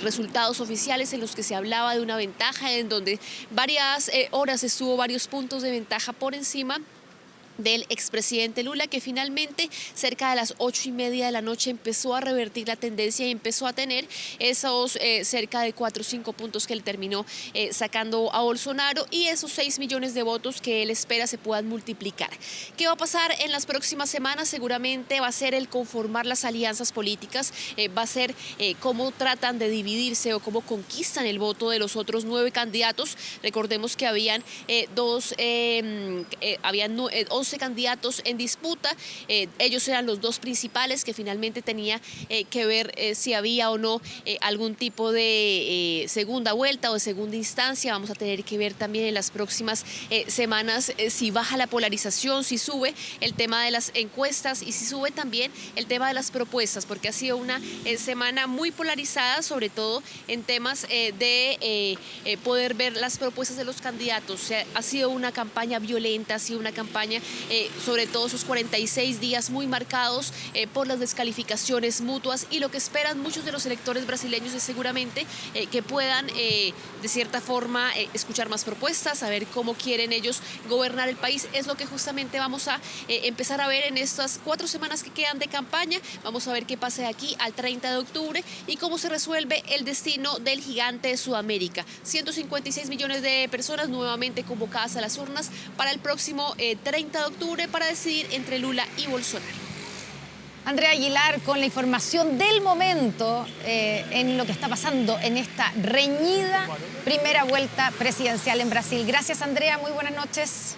resultados oficiales en los que se hablaba de una ventaja, en donde varias horas estuvo varios puntos de ventaja por encima del expresidente Lula, que finalmente cerca de las 8:30 de la noche empezó a revertir la tendencia y empezó a tener esos cerca de 4 o 5 puntos que él terminó sacando a Bolsonaro y esos 6 millones de votos que él espera se puedan multiplicar. ¿Qué va a pasar en las próximas semanas? Seguramente va a ser el conformar las alianzas políticas, va a ser cómo tratan de dividirse o cómo conquistan el voto de los otros 9 candidatos. Recordemos que habían 11 candidatos en disputa. Ellos eran los 2 principales que finalmente tenía que ver si había o no algún tipo de segunda vuelta o de segunda instancia. Vamos a tener que ver también en las próximas semanas si baja la polarización, si sube el tema de las encuestas y si sube también el tema de las propuestas, porque ha sido una semana muy polarizada, sobre todo en temas de poder ver las propuestas de los candidatos. O sea, ha sido una campaña violenta, ha sido una campaña sobre todo esos 46 días muy marcados por las descalificaciones mutuas, y lo que esperan muchos de los electores brasileños es seguramente que puedan de cierta forma escuchar más propuestas, saber cómo quieren ellos gobernar el país. Es lo que justamente vamos a empezar a ver en estas 4 semanas que quedan de campaña. Vamos a ver qué pasa de aquí al 30 de octubre y cómo se resuelve el destino del gigante de Sudamérica. 156 millones de personas nuevamente convocadas a las urnas para el próximo 30 de octubre para decidir entre Lula y Bolsonaro. Andrea Aguilar con la información del momento en lo que está pasando en esta reñida primera vuelta presidencial en Brasil. Gracias, Andrea, muy buenas noches.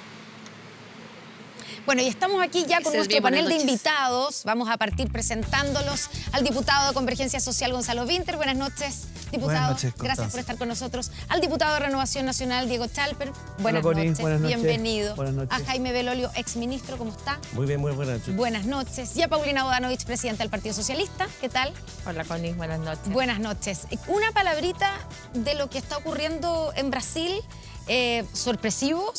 Bueno, y estamos aquí ya con nuestro panel de invitados. Vamos a partir presentándolos al diputado de Convergencia Social, Gonzalo Vinter. Buenas noches, diputado. Buenas noches, gracias por estar con nosotros. Al diputado de Renovación Nacional, Diego Chalper. Buenas Connie, noches, buenas noches. Bienvenido. Buenas noches. A Jaime Belolio, exministro, ¿cómo está? Muy bien, muy buenas noches. Buenas noches. Y a Paulina Bodanovich, presidenta del Partido Socialista. ¿Qué tal? Hola, Connie, buenas noches. Buenas noches. Una palabrita de lo que está ocurriendo en Brasil. Sorpresivo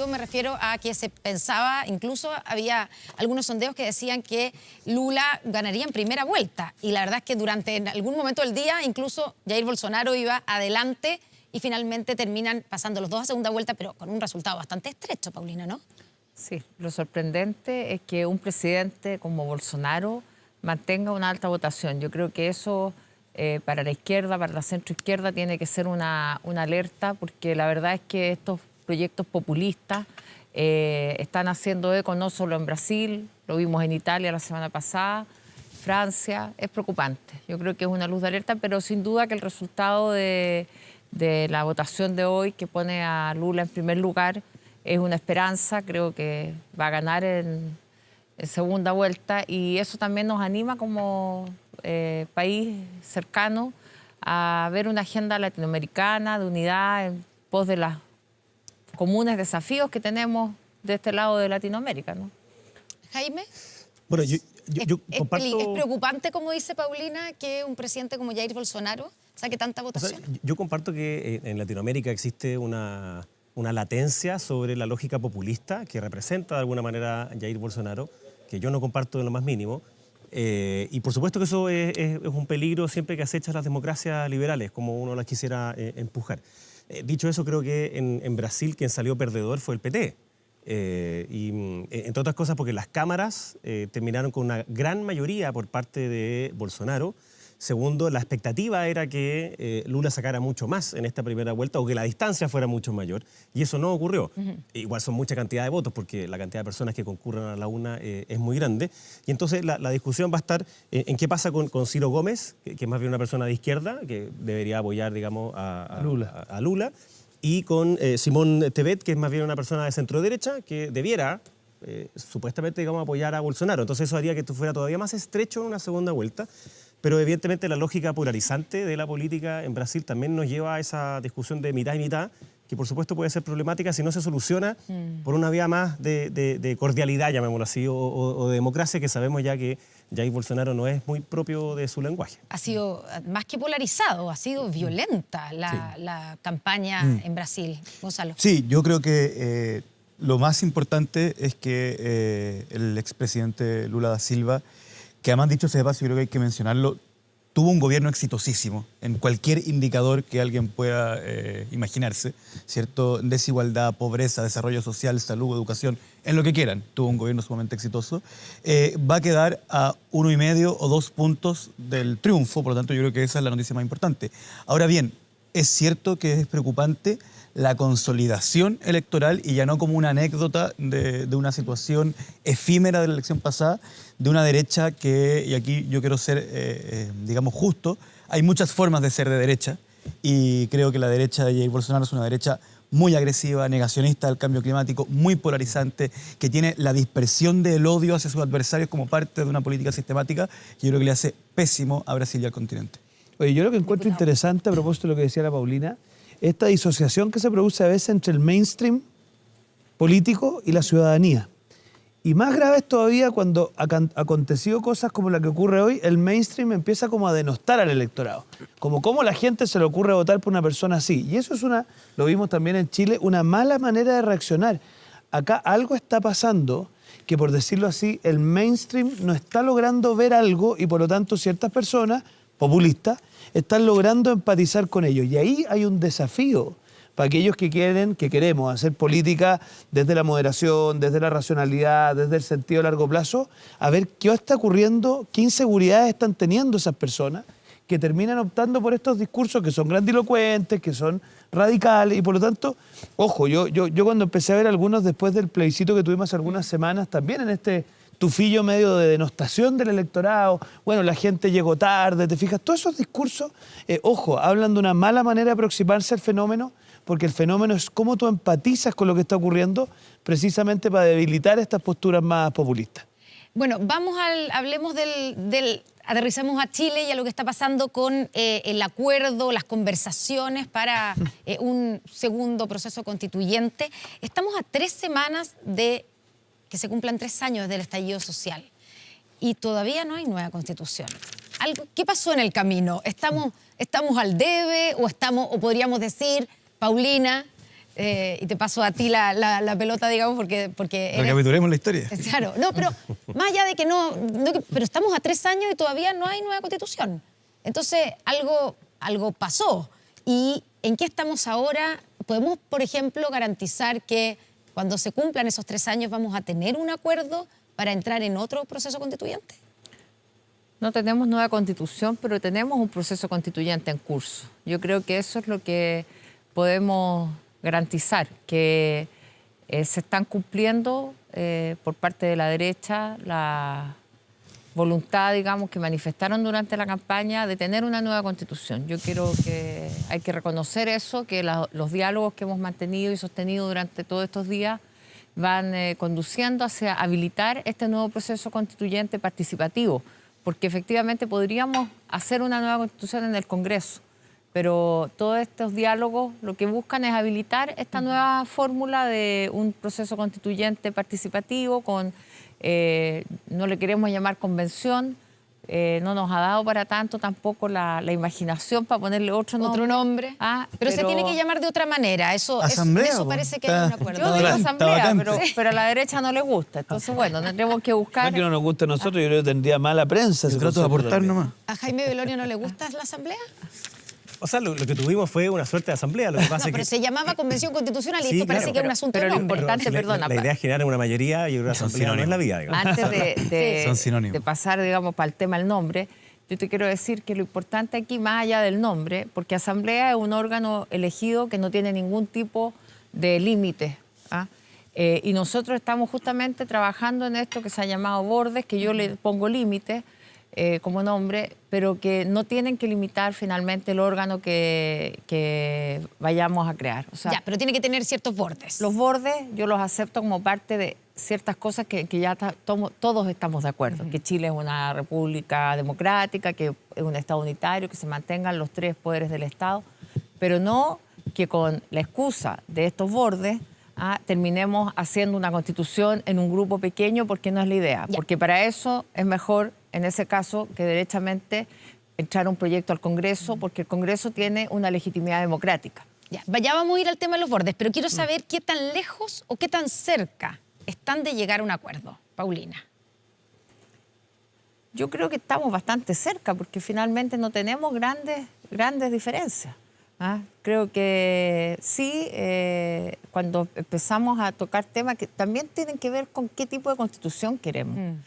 me refiero a que se pensaba, incluso había algunos sondeos que decían que Lula ganaría en primera vuelta, y la verdad es que durante en algún momento del día incluso Jair Bolsonaro iba adelante y finalmente terminan pasando los 2 a segunda vuelta, pero con un resultado bastante estrecho, Paulina, ¿no? Sí, lo sorprendente es que un presidente como Bolsonaro mantenga una alta votación. Yo creo que eso para la izquierda, para la centroizquierda, tiene que ser una alerta, porque la verdad es que estos proyectos populistas están haciendo eco no solo en Brasil, lo vimos en Italia la semana pasada, Francia. Es preocupante. Yo creo que es una luz de alerta, pero sin duda que el resultado de la votación de hoy, que pone a Lula en primer lugar, es una esperanza. Creo que va a ganar en segunda vuelta, y eso también nos anima como país cercano a ver una agenda latinoamericana de unidad en pos de los comunes desafíos que tenemos de este lado de Latinoamérica, ¿no? Jaime. Bueno, yo comparto... ¿Es preocupante, como dice Paulina, que un presidente como Jair Bolsonaro saque tanta votación? O sea, yo comparto que en Latinoamérica existe una latencia sobre la lógica populista que representa de alguna manera a Jair Bolsonaro, que yo no comparto en lo más mínimo. Y por supuesto que eso es un peligro siempre que acecha las democracias liberales, como uno las quisiera empujar. Dicho eso, creo que en Brasil quien salió perdedor fue el PT. Y entre otras cosas porque las cámaras terminaron con una gran mayoría por parte de Bolsonaro, Segundo, la expectativa era que Lula sacara mucho más en esta primera vuelta o que la distancia fuera mucho mayor. Y eso no ocurrió. Igual son mucha cantidad de votos porque la cantidad de personas que concurren a la urna es muy grande. Y entonces la discusión va a estar en qué pasa con Ciro Gómez, que es más bien una persona de izquierda, que debería apoyar, digamos, a Lula. Y con Simón Tebet, que es más bien una persona de centro-derecha, que debiera supuestamente, digamos, apoyar a Bolsonaro. Entonces eso haría que esto fuera todavía más estrecho en una segunda vuelta. Pero evidentemente la lógica polarizante de la política en Brasil también nos lleva a esa discusión de mitad y mitad, que por supuesto puede ser problemática si no se soluciona por una vía más de cordialidad, llamémoslo así, o de democracia, que sabemos ya que Jair Bolsonaro no es muy propio de su lenguaje. Ha sido más que polarizado, ha sido violenta la campaña en Brasil. Gonzalo. Sí, yo creo que lo más importante es que el expresidente Lula da Silva, que además dicho sea de paso, yo creo que hay que mencionarlo, tuvo un gobierno exitosísimo en cualquier indicador que alguien pueda imaginarse, ¿cierto? Desigualdad, pobreza, desarrollo social, salud, educación, en lo que quieran. Tuvo un gobierno sumamente exitoso. Va a quedar a 1,5 o 2 puntos del triunfo, por lo tanto yo creo que esa es la noticia más importante. Ahora bien, es cierto que es preocupante la consolidación electoral y ya no como una anécdota de una situación efímera de la elección pasada, de una derecha que, y aquí yo quiero ser, digamos, justo, hay muchas formas de ser de derecha y creo que la derecha de Jair Bolsonaro es una derecha muy agresiva, negacionista del cambio climático, muy polarizante, que tiene la dispersión del odio hacia sus adversarios como parte de una política sistemática que yo creo que le hace pésimo a Brasil y al continente. Oye, yo lo que encuentro interesante a propósito de lo que decía la Paulina, esta disociación que se produce a veces entre el mainstream político y la ciudadanía. Y más grave es todavía cuando aconteció cosas como la que ocurre hoy, el mainstream empieza como a denostar al electorado. Como cómo la gente se le ocurre votar por una persona así. Y eso es lo vimos también en Chile, una mala manera de reaccionar. Acá algo está pasando que, por decirlo así, el mainstream no está logrando ver algo y por lo tanto ciertas personas populistas están logrando empatizar con ellos. Y ahí hay un desafío para aquellos que queremos hacer política desde la moderación, desde la racionalidad, desde el sentido a largo plazo, a ver qué está ocurriendo, qué inseguridades están teniendo esas personas que terminan optando por estos discursos que son grandilocuentes, que son radicales, y por lo tanto, ojo, yo cuando empecé a ver algunos después del plebiscito que tuvimos hace algunas semanas, también en este tufillo medio de denostación del electorado, bueno, la gente llegó tarde, ¿te fijas? Todos esos discursos, ojo, hablan de una mala manera de aproximarse al fenómeno, porque el fenómeno es cómo tú empatizas con lo que está ocurriendo, precisamente para debilitar estas posturas más populistas. Bueno, hablemos aterrizamos a Chile y a lo que está pasando con el acuerdo, las conversaciones para un segundo proceso constituyente. Estamos a 3 semanas de que se cumplan 3 años del estallido social y todavía no hay nueva constitución. ¿Qué pasó en el camino? ¿Estamos al debe o podríamos decir, Paulina, y te paso a ti la pelota, digamos, porque Recapitulemos la historia. Claro, no, pero más allá de que pero estamos a 3 años y todavía no hay nueva constitución. Entonces, algo pasó. ¿Y en qué estamos ahora? ¿Podemos, por ejemplo, garantizar que cuando se cumplan esos 3 años vamos a tener un acuerdo para entrar en otro proceso constituyente? No tenemos nueva constitución, pero tenemos un proceso constituyente en curso. Yo creo que eso es lo que podemos garantizar, que se están cumpliendo por parte de la derecha la voluntad, digamos, que manifestaron durante la campaña de tener una nueva constitución. Yo creo que hay que reconocer eso, que los diálogos que hemos mantenido y sostenido durante todos estos días van conduciendo hacia habilitar este nuevo proceso constituyente participativo, porque efectivamente podríamos hacer una nueva constitución en el Congreso, pero todos estos diálogos lo que buscan es habilitar esta nueva fórmula de un proceso constituyente participativo con, no le queremos llamar convención, no nos ha dado para tanto tampoco la imaginación para ponerle otro nombre. Pero se tiene que llamar de otra manera, eso parece que hay un acuerdo. Yo digo asamblea, pero a la derecha no le gusta, entonces bueno, tendremos que buscar... No es que no nos guste a nosotros, yo creo que tendría mala prensa. Yo trato de aportar nomás. ¿A Jaime Belolio no le gusta la asamblea? O sea, lo que tuvimos fue una suerte de asamblea. Lo que pasa pero se llamaba Convención Constitucional y sí, esto parece que es un asunto de nombre. Pero lo importante, perdona. La idea es generar una mayoría y una asamblea no es la vida, digamos. Antes de pasar, digamos, para el tema del nombre, yo te quiero decir que lo importante aquí, más allá del nombre, porque asamblea es un órgano elegido que no tiene ningún tipo de límite, ¿ah? Y nosotros estamos justamente trabajando en esto que se ha llamado bordes, que yo le pongo límites como nombre, pero que no tienen que limitar finalmente el órgano que vayamos a crear. O sea, Ya, pero tiene que tener ciertos bordes. los bordes yo los acepto como parte de ciertas cosas que ya todos estamos de acuerdo, que Chile es una república democrática, que es un Estado unitario, que se mantengan los 3 poderes del Estado, pero no que con la excusa de estos bordes terminemos haciendo una constitución en un grupo pequeño, porque no es la idea. Ya. Porque para eso es mejor, en ese caso, que derechamente entrar un proyecto al Congreso, porque el Congreso tiene una legitimidad democrática. Ya vamos a ir al tema de los bordes, pero quiero saber qué tan lejos o qué tan cerca están de llegar a un acuerdo, Paulina. Yo creo que estamos bastante cerca, porque finalmente no tenemos grandes diferencias. Creo que sí, cuando empezamos a tocar temas que también tienen que ver con qué tipo de constitución queremos.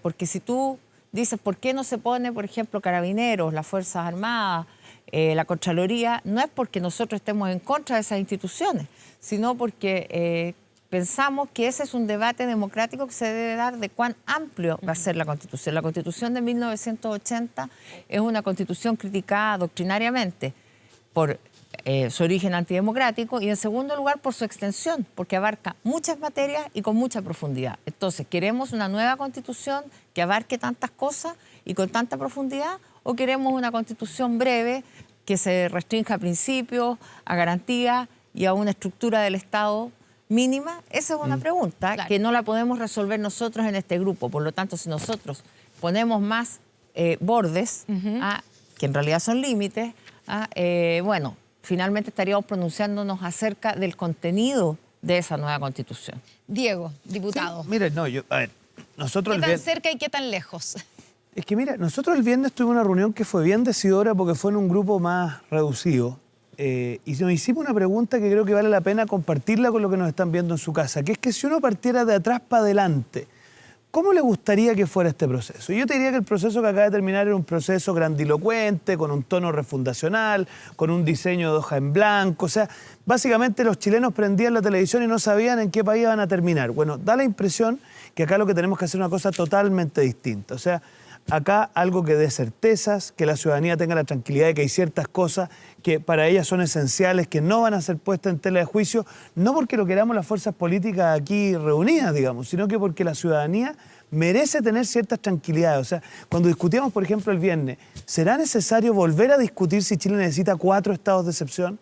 Porque si tú dices, ¿por qué no se pone, por ejemplo, Carabineros, las Fuerzas Armadas, la Contraloría? No es porque nosotros estemos en contra de esas instituciones, sino porque pensamos que ese es un debate democrático que se debe dar de cuán amplio va a ser la Constitución. La Constitución de 1980 es una constitución criticada doctrinariamente por su origen antidemocrático y, en segundo lugar, por su extensión, porque abarca muchas materias y con mucha profundidad. Entonces, ¿queremos una nueva constitución que abarque tantas cosas y con tanta profundidad, o queremos una constitución breve que se restrinja a principios, a garantías y a una estructura del Estado mínima? Esa es una pregunta que no la podemos resolver nosotros en este grupo. Por lo tanto, si nosotros ponemos más bordes, que en realidad son límites, bueno, finalmente estaríamos pronunciándonos acerca del contenido de esa nueva constitución. Diego, diputado. Mire, no, a ver, nosotros... ¿Qué tan cerca y qué tan lejos? Es que mira, nosotros el viernes tuvimos una reunión que fue bien decidora porque fue en un grupo más reducido. Y nos hicimos una pregunta que creo que vale la pena compartirla con los que nos están viendo en su casa, que es que si uno partiera de atrás para adelante, ¿cómo le gustaría que fuera este proceso? Yo te diría que el proceso que acaba de terminar era un proceso grandilocuente, con un tono refundacional, con un diseño de hoja en blanco. O sea, básicamente los chilenos prendían la televisión y no sabían en qué país iban a terminar. Bueno, da la impresión que acá lo que tenemos que hacer es una cosa totalmente distinta. O sea, acá algo que dé certezas, que la ciudadanía tenga la tranquilidad de que hay ciertas cosas que para ellas son esenciales, que no van a ser puestas en tela de juicio, no porque lo queramos las fuerzas políticas aquí reunidas, digamos, sino que porque la ciudadanía merece tener ciertas tranquilidades. O sea, cuando discutíamos, por ejemplo, el viernes, ¿será necesario volver a discutir si Chile necesita 4 estados de excepción?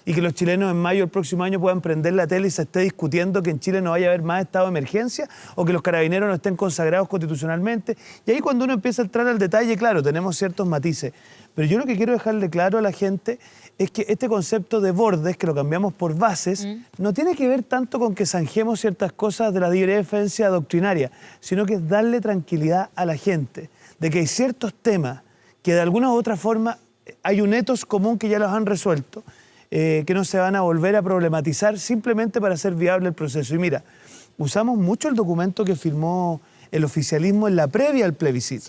Y que los chilenos en mayo del próximo año puedan prender la tele y se esté discutiendo que en Chile no vaya a haber más estado de emergencia, o que los carabineros no estén consagrados constitucionalmente. Y ahí, cuando uno empieza a entrar al detalle, claro, tenemos ciertos matices. Pero yo lo que quiero dejarle claro a la gente es que este concepto de bordes, que lo cambiamos por bases, no tiene que ver tanto con que zanjemos ciertas cosas de la libre defensa doctrinaria, sino que es darle tranquilidad a la gente de que hay ciertos temas que de alguna u otra forma hay un etos común que ya los han resuelto, que no se van a volver a problematizar simplemente para hacer viable el proceso. Y mira, usamos mucho el documento que firmó el oficialismo en la previa al plebiscito,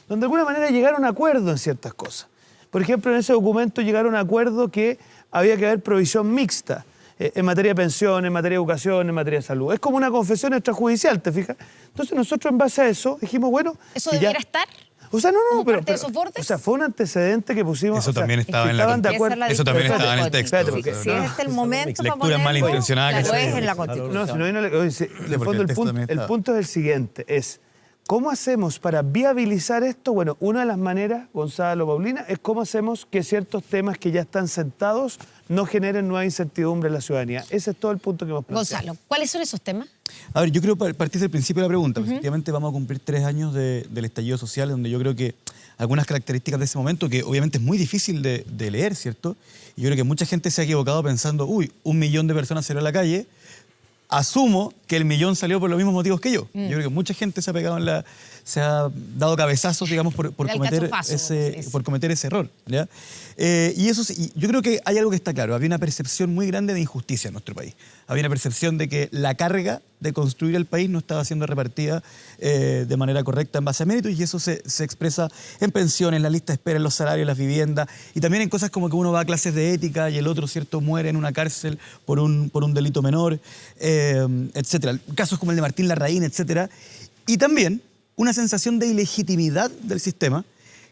donde de alguna manera llegaron a acuerdo en ciertas cosas. Por ejemplo, en ese documento llegaron a acuerdo que había que haber provisión mixta en materia de pensión, en materia de educación, en materia de salud. Es como una confesión extrajudicial, ¿te fijas? Entonces nosotros, en base a eso, dijimos, bueno... ¿Eso debiera estar? O sea, no, pero de esos bordes. O sea, fue un antecedente que pusimos. Eso también estaba que en la estaban de acuerdo. Eso también estaba en el texto. Espérate, porque, Si es este el momento para lecturas malintencionadas ponerlo, que se es en la no, Constitución. si no, de fondo, el punto es el siguiente, es ¿cómo hacemos para viabilizar esto? Bueno, una de las maneras, Gonzalo, Paulina, es cómo hacemos que ciertos temas que ya están sentados no generen nueva incertidumbre en la ciudadanía. Ese es todo el punto que hemos planteado. Gonzalo, ¿cuáles son esos temas? A ver, yo creo partir del principio de la pregunta. Efectivamente, vamos a cumplir 3 años del estallido social, donde yo creo que algunas características de ese momento, que obviamente es muy difícil de leer, ¿cierto? Y yo creo que mucha gente se ha equivocado pensando, uy, 1 millón de personas salieron a la calle, asumo que el millón salió por los mismos motivos que yo. Yo creo que mucha gente se ha pegado se ha dado cabezazos, digamos, por cometer ese error. ¿Ya? Y eso sí, yo creo que hay algo que está claro. Había una percepción muy grande de injusticia en nuestro país. Había una percepción de que la carga de construir el país no estaba siendo repartida de manera correcta en base a méritos, y eso se expresa en pensiones, en la lista de espera, en los salarios, en las viviendas, y también en cosas como que uno va a clases de ética y el otro, ¿cierto?, muere en una cárcel por un delito menor, etcétera. Casos como el de Martín Larraín, etcétera. Y también una sensación de ilegitimidad del sistema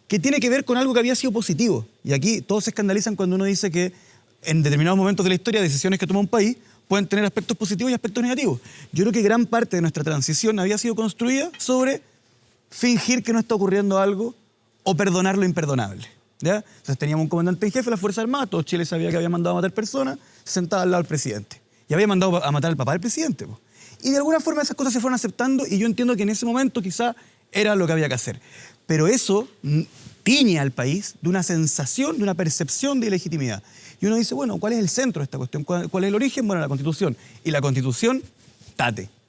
que tiene que ver con algo que había sido positivo. Y aquí todos se escandalizan cuando uno dice que en determinados momentos de la historia, decisiones que toma un país pueden tener aspectos positivos y aspectos negativos. Yo creo que gran parte de nuestra transición había sido construida sobre fingir que no está ocurriendo algo o perdonar lo imperdonable. ¿Ya? Entonces teníamos un comandante en jefe de las Fuerzas Armadas, todo Chile sabía que había mandado a matar personas, se sentaba al lado del presidente. Y había mandado a matar al papá del presidente. Po. Y de alguna forma esas cosas se fueron aceptando, y yo entiendo que en ese momento quizá era lo que había que hacer. Pero eso tiñe al país de una sensación, de una percepción de ilegitimidad. Y uno dice, bueno, ¿cuál es el centro de esta cuestión? ¿Cuál es el origen? Bueno, la Constitución. Y la Constitución,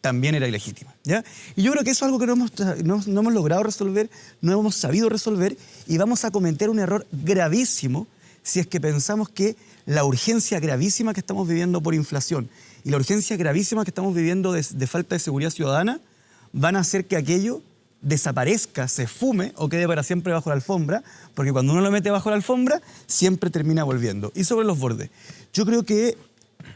también era ilegítima. ¿Ya? Y yo creo que eso es algo que no hemos logrado resolver, no hemos sabido resolver, y vamos a cometer un error gravísimo si es que pensamos que la urgencia gravísima que estamos viviendo por inflación y la urgencia gravísima que estamos viviendo de falta de seguridad ciudadana van a hacer que aquello desaparezca, se fume o quede para siempre bajo la alfombra, porque cuando uno lo mete bajo la alfombra, siempre termina volviendo. Y sobre los bordes, yo creo que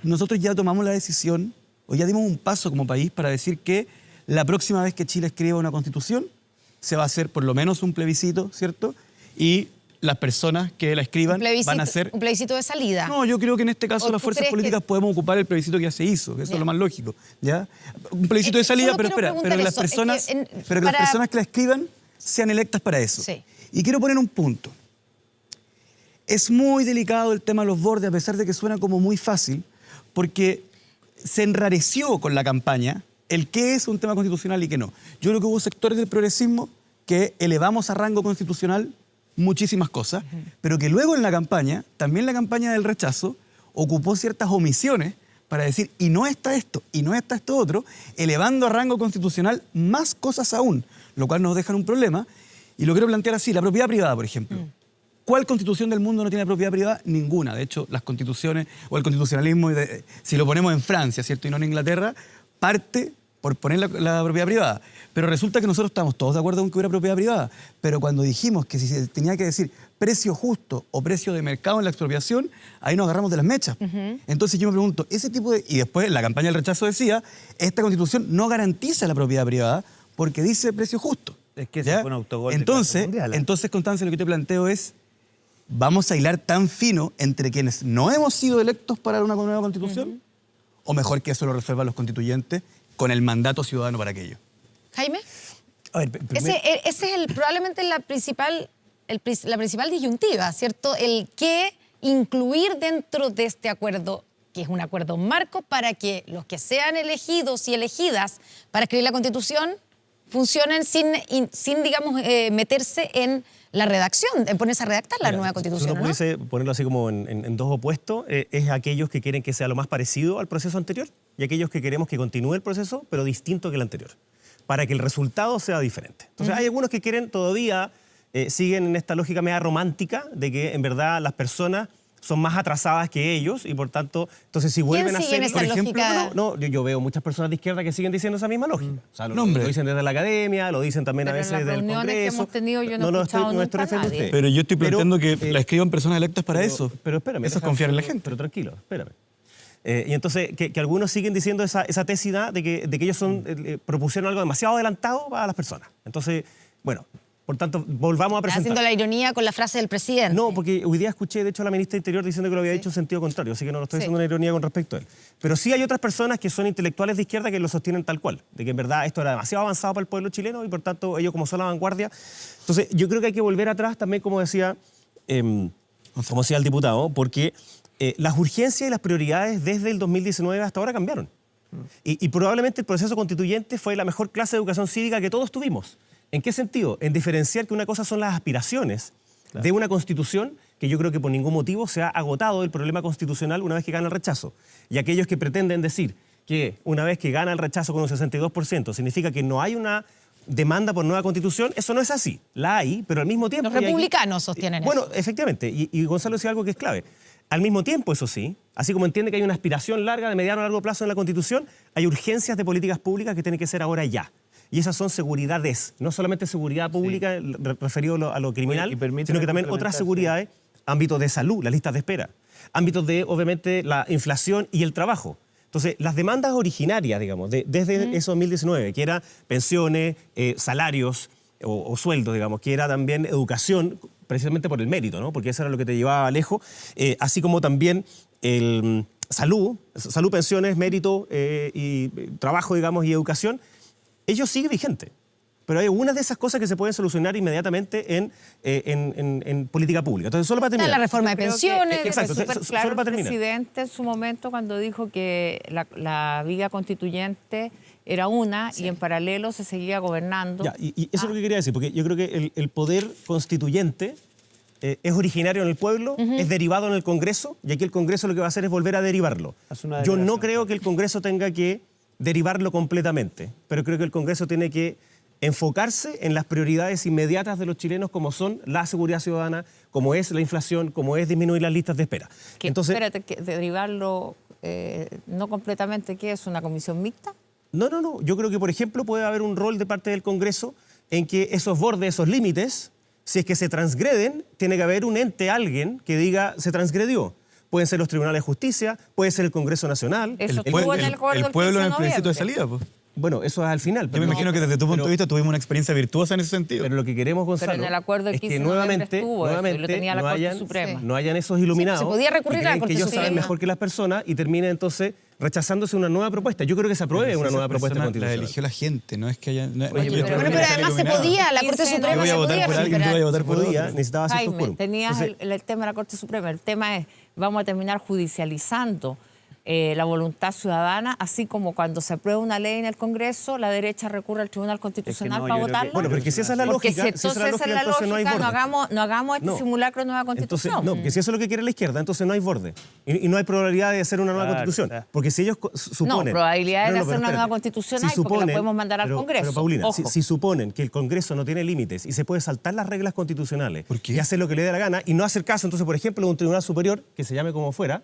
nosotros ya tomamos la decisión, o ya dimos un paso como país para decir que la próxima vez que Chile escriba una constitución, se va a hacer por lo menos un plebiscito, ¿cierto? Y las personas que la escriban van a ser... ¿Un plebiscito de salida? No, yo creo que en este caso las fuerzas políticas podemos ocupar el plebiscito que ya se hizo, que eso es lo más lógico, ¿ya? Un plebisito de salida, pero espera, pero que las personas, las personas que la escriban sean electas para eso. Sí. Y quiero poner un punto. Es muy delicado el tema de los bordes, a pesar de que suena como muy fácil, porque se enrareció con la campaña el qué es un tema constitucional y qué no. Yo creo que hubo sectores del progresismo que elevamos a rango constitucional muchísimas cosas, pero que luego en la campaña, también la campaña del rechazo, ocupó ciertas omisiones para decir, y no está esto, y no está esto otro, elevando a rango constitucional más cosas aún, lo cual nos deja en un problema, y lo quiero plantear así, la propiedad privada, por ejemplo. ¿Cuál constitución del mundo no tiene propiedad privada? Ninguna. De hecho, las constituciones, o el constitucionalismo, si lo ponemos en Francia, ¿cierto?, y no en Inglaterra, parte por poner la propiedad privada. Pero resulta que nosotros estamos todos de acuerdo con que hubiera propiedad privada. Pero cuando dijimos que si se tenía que decir precio justo o precio de mercado en la expropiación, ahí nos agarramos de las mechas. Entonces yo me pregunto, ese tipo de... Y después la campaña del rechazo decía, esta constitución no garantiza la propiedad privada porque dice precio justo. Es que eso fue un autogol. Entonces, Constanza, lo que te planteo es, ¿vamos a hilar tan fino entre quienes no hemos sido electos para una nueva constitución? ¿O mejor que eso lo resuelvan los constituyentes con el mandato ciudadano para aquello? Jaime, A ver, ese es probablemente la principal disyuntiva, ¿cierto? El qué incluir dentro de este acuerdo, que es un acuerdo marco para que los que sean elegidos y elegidas para escribir la Constitución funcionen sin digamos, meterse en la redacción, en ponerse a redactar la nueva Constitución. Si uno pudiese ponerlo así como en dos opuestos, es aquellos que quieren que sea lo más parecido al proceso anterior y aquellos que queremos que continúe el proceso, pero distinto que el anterior, para que el resultado sea diferente. Entonces hay algunos que quieren todavía, siguen en esta lógica media romántica de que en verdad las personas son más atrasadas que ellos y por tanto, entonces si vuelven a hacer, por ejemplo, yo veo muchas personas de izquierda que siguen diciendo esa misma lógica. O sea, lo dicen desde la academia, lo dicen también a veces desde el Congreso. Que hemos tenido, yo no he escuchado nunca a nadie. Pero yo estoy planteando que la escriban personas electas para eso. Pero espérame. Eso es confiar en la gente. Pero tranquilo, espérame. Y entonces, que algunos siguen diciendo esa tesidad de que ellos propusieron algo demasiado adelantado para las personas. Entonces, bueno, por tanto, volvamos a presentar. Haciendo la ironía con la frase del presidente. No, porque hoy día escuché, de hecho, a la ministra de Interior diciendo que lo había dicho en sentido contrario, así que no lo estoy haciendo una ironía con respecto a él. Pero sí hay otras personas que son intelectuales de izquierda que lo sostienen tal cual, de que en verdad esto era demasiado avanzado para el pueblo chileno y por tanto ellos como son la vanguardia. Entonces, yo creo que hay que volver atrás también, como decía el diputado, porque las urgencias y las prioridades desde el 2019 hasta ahora cambiaron. Y probablemente el proceso constituyente fue la mejor clase de educación cívica que todos tuvimos. ¿En qué sentido? En diferenciar que una cosa son las aspiraciones de una constitución, que yo creo que por ningún motivo se ha agotado el problema constitucional una vez que gana el rechazo. Y aquellos que pretenden decir que una vez que gana el rechazo con un 62%, significa que no hay una demanda por nueva constitución, eso no es así. La hay, pero al mismo tiempo... Los republicanos sostienen Bueno, eso. efectivamente, y Gonzalo decía algo que es clave. Al mismo tiempo, eso sí, así como entiende que hay una aspiración larga, de mediano a largo plazo en la Constitución, hay urgencias de políticas públicas que tienen que ser ahora ya. Y esas son seguridades, no solamente seguridad pública referido a lo criminal, Oye, y permíteme sino que también otras complementar, seguridades, ámbitos de salud, las listas de espera, ámbitos de, obviamente, la inflación y el trabajo. Entonces, las demandas originarias, digamos, desde eso 2019, que era pensiones, salarios o sueldos, digamos, que era también educación, precisamente por el mérito, ¿no? Porque eso era lo que te llevaba lejos, así como también salud, pensiones, mérito y trabajo, digamos, y educación, ello sigue vigente. Pero hay algunas de esas cosas que se pueden solucionar inmediatamente en política pública. Entonces, solo para Está terminar. la reforma de Creo que pensiones. Exacto, fue súper solo claro para el terminar. presidente en su momento cuando dijo que la viga constituyente era una y en paralelo se seguía gobernando. Ya, y eso es lo que quería decir, porque yo creo que el poder constituyente es originario en el pueblo, es derivado en el Congreso, y aquí el Congreso lo que va a hacer es volver a derivarlo. Hace una Yo no derivación. creo que el Congreso tenga que derivarlo completamente, pero creo que el Congreso tiene que enfocarse en las prioridades inmediatas de los chilenos, como son la seguridad ciudadana, como es la inflación, como es disminuir las listas de espera. Que, Entonces, espérate, que derivarlo no completamente, ¿qué es? ¿Una comisión mixta? no. Yo creo que, por ejemplo, puede haber un rol de parte del Congreso en que esos bordes, esos límites, si es que se transgreden, tiene que haber un ente, alguien, que diga se transgredió. Pueden ser los tribunales de justicia, puede ser el Congreso Nacional. Eso estuvo en el acuerdo el del pueblo 15 en de el plebiscito de noviembre. salida, pues. Bueno, eso es al final. Yo me imagino que desde tu punto de vista tuvimos una experiencia virtuosa en ese sentido. Pero lo que queremos, Gonzalo, en el acuerdo del es 15 que de noviembre nuevamente, estuvo eso, y lo tenía la no, Corte hayan, Suprema. no hayan esos iluminados Se podía recurrir que a la creen Corte que ellos saben Suprema. mejor que las personas y terminen entonces rechazándose una nueva propuesta. Yo creo que se apruebe una nueva propuesta La constitucional. eligió la gente, no es que haya... No, Oye, no- pero Bueno, pero además se podía, la Corte 15 Suprema Yo voy a se votar podía por alguien, tú recuperar. vas a votar por Podía, otro. necesitaba ciertos Jaime, quórum. tenías Entonces, el tema de la Corte Suprema. El tema es, vamos a terminar judicializando la voluntad ciudadana, así como cuando se aprueba una ley en el Congreso, la derecha recurre al Tribunal Constitucional no, para yo creo que- votarla. bueno, pero es que si esa es la Porque lógica, si entonces esa es la entonces no hay lógica, borde. no hagamos este No. simulacro de nueva Entonces, Constitución. no, porque si eso es lo que quiere la izquierda, entonces no hay borde. Y no hay probabilidad de hacer una nueva Claro, constitución. claro. Porque si ellos suponen... probabilidades de pero hacer una espérate. nueva constitución hay, porque la podemos mandar al Congreso. Pero Paulina, Ojo. si suponen que el Congreso no tiene límites y se puede saltar las reglas constitucionales ¿Por qué? y hacer lo que le dé la gana y no hacer caso, entonces, por ejemplo, de un tribunal superior, que se llame como fuera,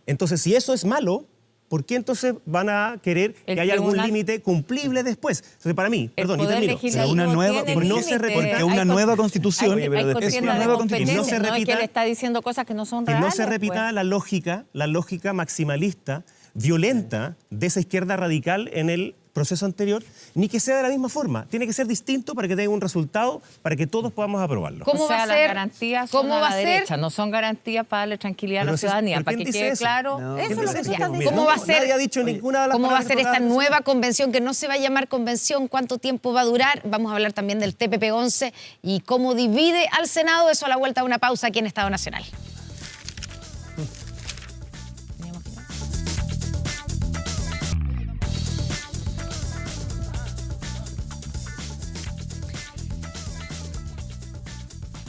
entonces, si eso es malo, ¿por qué entonces van a querer El que haya algún tribunal- límite cumplible después? Entonces, para mí, El perdón, y Poder termino. Legislativo Pero una nueva- tiene porque no límite, se repite, porque hay una con- nueva constitución hay es una contienda de nueva constitución. competencia, No se no es que repita- él está diciendo cosas que no son Que reales. no se repita pues. la lógica maximalista, violenta de esa izquierda radical en el proceso anterior, ni que sea de la misma forma. Tiene que ser distinto para que tenga un resultado, para que todos podamos aprobarlo. ¿Cómo O sea, va a las ser? garantías son ¿Cómo a va la a ser? derecha, no son garantías para darle tranquilidad a Pero la si- ciudadanía, ¿pero para quién que dice quede eso? claro. No. Eso ¿Quién es lo dice que eso? tú estás Mira, diciendo. ¿Cómo va a ser? Nadie ha dicho ninguna de las ¿Cómo va a palabras ser que esta acabas de decir. nueva convención que no se va a llamar convención? ¿Cuánto tiempo va a durar? Vamos a hablar también del TPP-11 y cómo divide al Senado. Eso a la vuelta de una pausa aquí en Estado Nacional.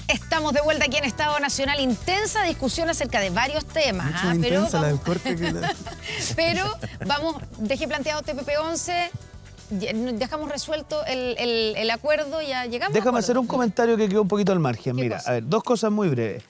Estamos de vuelta aquí en Estado Nacional. Intensa discusión acerca de varios temas. Mucho más intensa la del corte que la... Pero vamos, dejé planteado TPP-11, dejamos resuelto el acuerdo, ya llegamos. Déjame hacer un comentario que quedó un poquito al margen. ¿Qué Mira, cosa? a ver, dos cosas muy breves.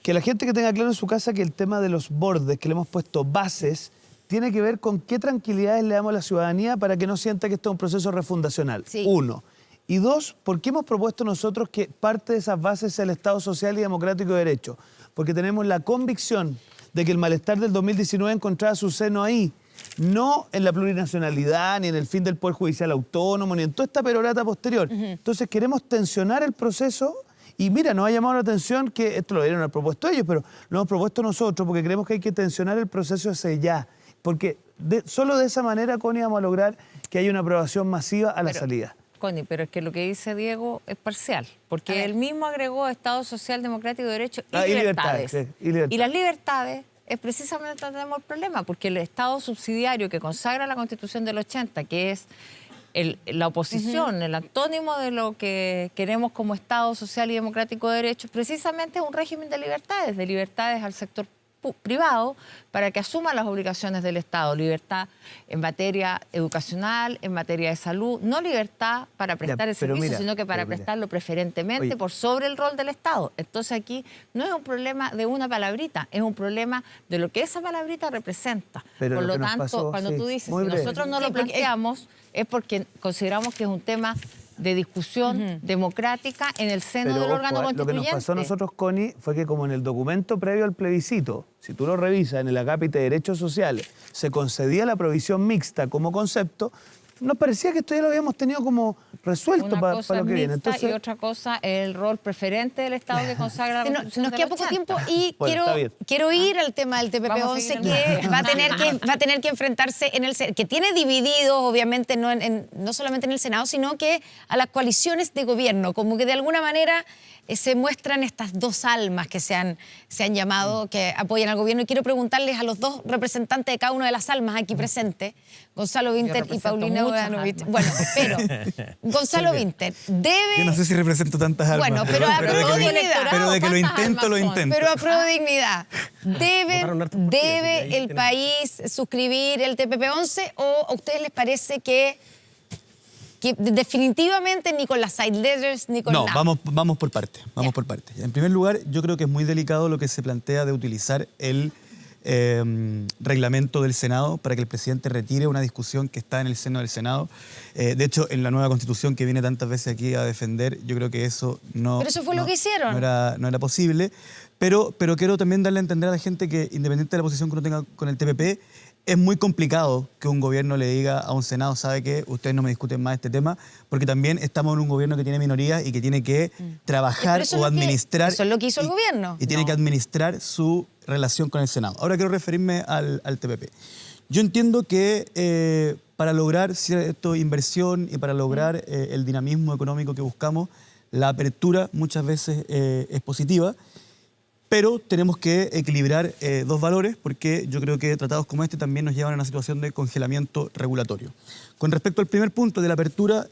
Que la gente que tenga claro en su casa que el tema de los bordes, que le hemos puesto bases, tiene que ver con qué tranquilidades le damos a la ciudadanía para que no sienta que esto es un proceso refundacional. Sí. Uno. Y dos, ¿por qué hemos propuesto nosotros que parte de esas bases sea el Estado social y democrático de derecho? Porque tenemos la convicción de que el malestar del 2019 encontraba su seno ahí, no en la plurinacionalidad, ni en el fin del Poder Judicial Autónomo, ni en toda esta perorata posterior. Entonces queremos tensionar el proceso y mira, nos ha llamado la atención que esto lo debieron haber propuesto ellos, pero lo hemos propuesto nosotros porque creemos que hay que tensionar el proceso hacia ya. Porque solo de esa manera, Connie, vamos a lograr que haya una aprobación masiva a la salida. Connie, pero es que lo que dice Diego es parcial, A porque ver. él mismo agregó Estado Social, Democrático, Derecho y Ah, y libertades. libertades, sí, y libertades. Y las libertades es precisamente donde tenemos el problema, porque el Estado subsidiario que consagra la Constitución del 80, que es la oposición, el antónimo de lo que queremos como Estado Social y Democrático de Derecho, precisamente es un régimen de libertades al sector privado para que asuma las obligaciones del Estado. Libertad en materia educacional, en materia de salud, no libertad para prestar el servicio, sino que para prestarlo preferentemente por sobre el rol del Estado. Entonces aquí no es un problema de una palabrita, es un problema de lo que esa palabrita representa. Pero por lo lo que nos tanto, pasó, cuando tú dices, si breve. nosotros no lo planteamos, es porque consideramos que es un tema de discusión democrática en el seno del órgano Lo que constituyente. nos pasó a nosotros, Connie, fue que como en el documento previo al plebiscito, si tú lo revisas en el acápite de Derechos Sociales, se concedía la provisión mixta como concepto, nos parecía que esto ya lo habíamos tenido como resuelto para lo que viene. Entonces, y otra cosa es el rol preferente del Estado que consagra la Constitución. Nos queda poco tiempo y Bueno, quiero ir al tema del TPP-11 que va a tener que enfrentarse en el que tiene divididos, obviamente, no solamente en el Senado, sino que a las coaliciones de gobierno, como que de alguna manera se muestran estas dos almas que se han llamado, que apoyan al gobierno. Y quiero preguntarles a los dos representantes de cada una de las almas aquí presentes, Gonzalo Vinter y Paulina Bodanovich. Bueno, pero Gonzalo Vinter debe... Yo no sé si represento tantas almas. Bueno, pero a prueba de dignidad. Pero de que lo intento, lo intento. Pero a prueba de dignidad. Votaron hartos partidos, y ahí ¿Debe el tenemos- país suscribir el TPP-11 o a ustedes les parece que definitivamente ni con las side letters ni con No, nada? vamos por parte. Vamos por parte. En primer lugar, yo creo que es muy delicado lo que se plantea de utilizar el reglamento del Senado para que el presidente retire una discusión que está en el seno del Senado. De hecho, en la nueva Constitución que viene tantas veces aquí a defender, yo creo que eso no... Pero eso fue lo que hicieron. No era posible. Pero quiero también darle a entender a la gente que, independiente de la posición que uno tenga con el TPP, es muy complicado que un gobierno le diga a un Senado, sabe que ustedes no me discuten más este tema, porque también estamos en un gobierno que tiene minorías y que tiene que trabajar Pero eso o es lo que- administrar. eso es lo que hizo el gobierno. Y tiene que administrar su relación con el Senado. Ahora quiero referirme al TPP. Yo entiendo que para lograr cierta inversión y para lograr el dinamismo económico que buscamos, la apertura muchas veces es positiva. Pero tenemos que equilibrar dos valores porque yo creo que tratados como este también nos llevan a una situación de congelamiento regulatorio. Con respecto al primer punto de la apertura,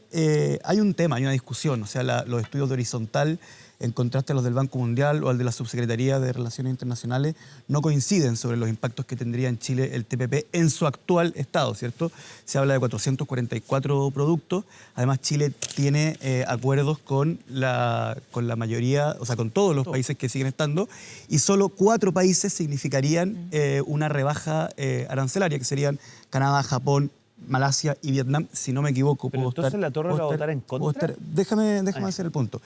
hay un tema, hay una discusión. O sea, los estudios de horizontal, en contraste a los del Banco Mundial o al de la Subsecretaría de Relaciones Internacionales, no coinciden sobre los impactos que tendría en Chile el TPP en su actual estado, ¿cierto? Se habla de 444 productos. Además, Chile tiene acuerdos con la mayoría, o sea, con todos los países que siguen estando, y solo 4 países significarían una rebaja arancelaria, que serían Canadá, Japón, Malasia y Vietnam, si no me equivoco. Pero entonces la Torre va a votar en contra. Déjame hacer el punto.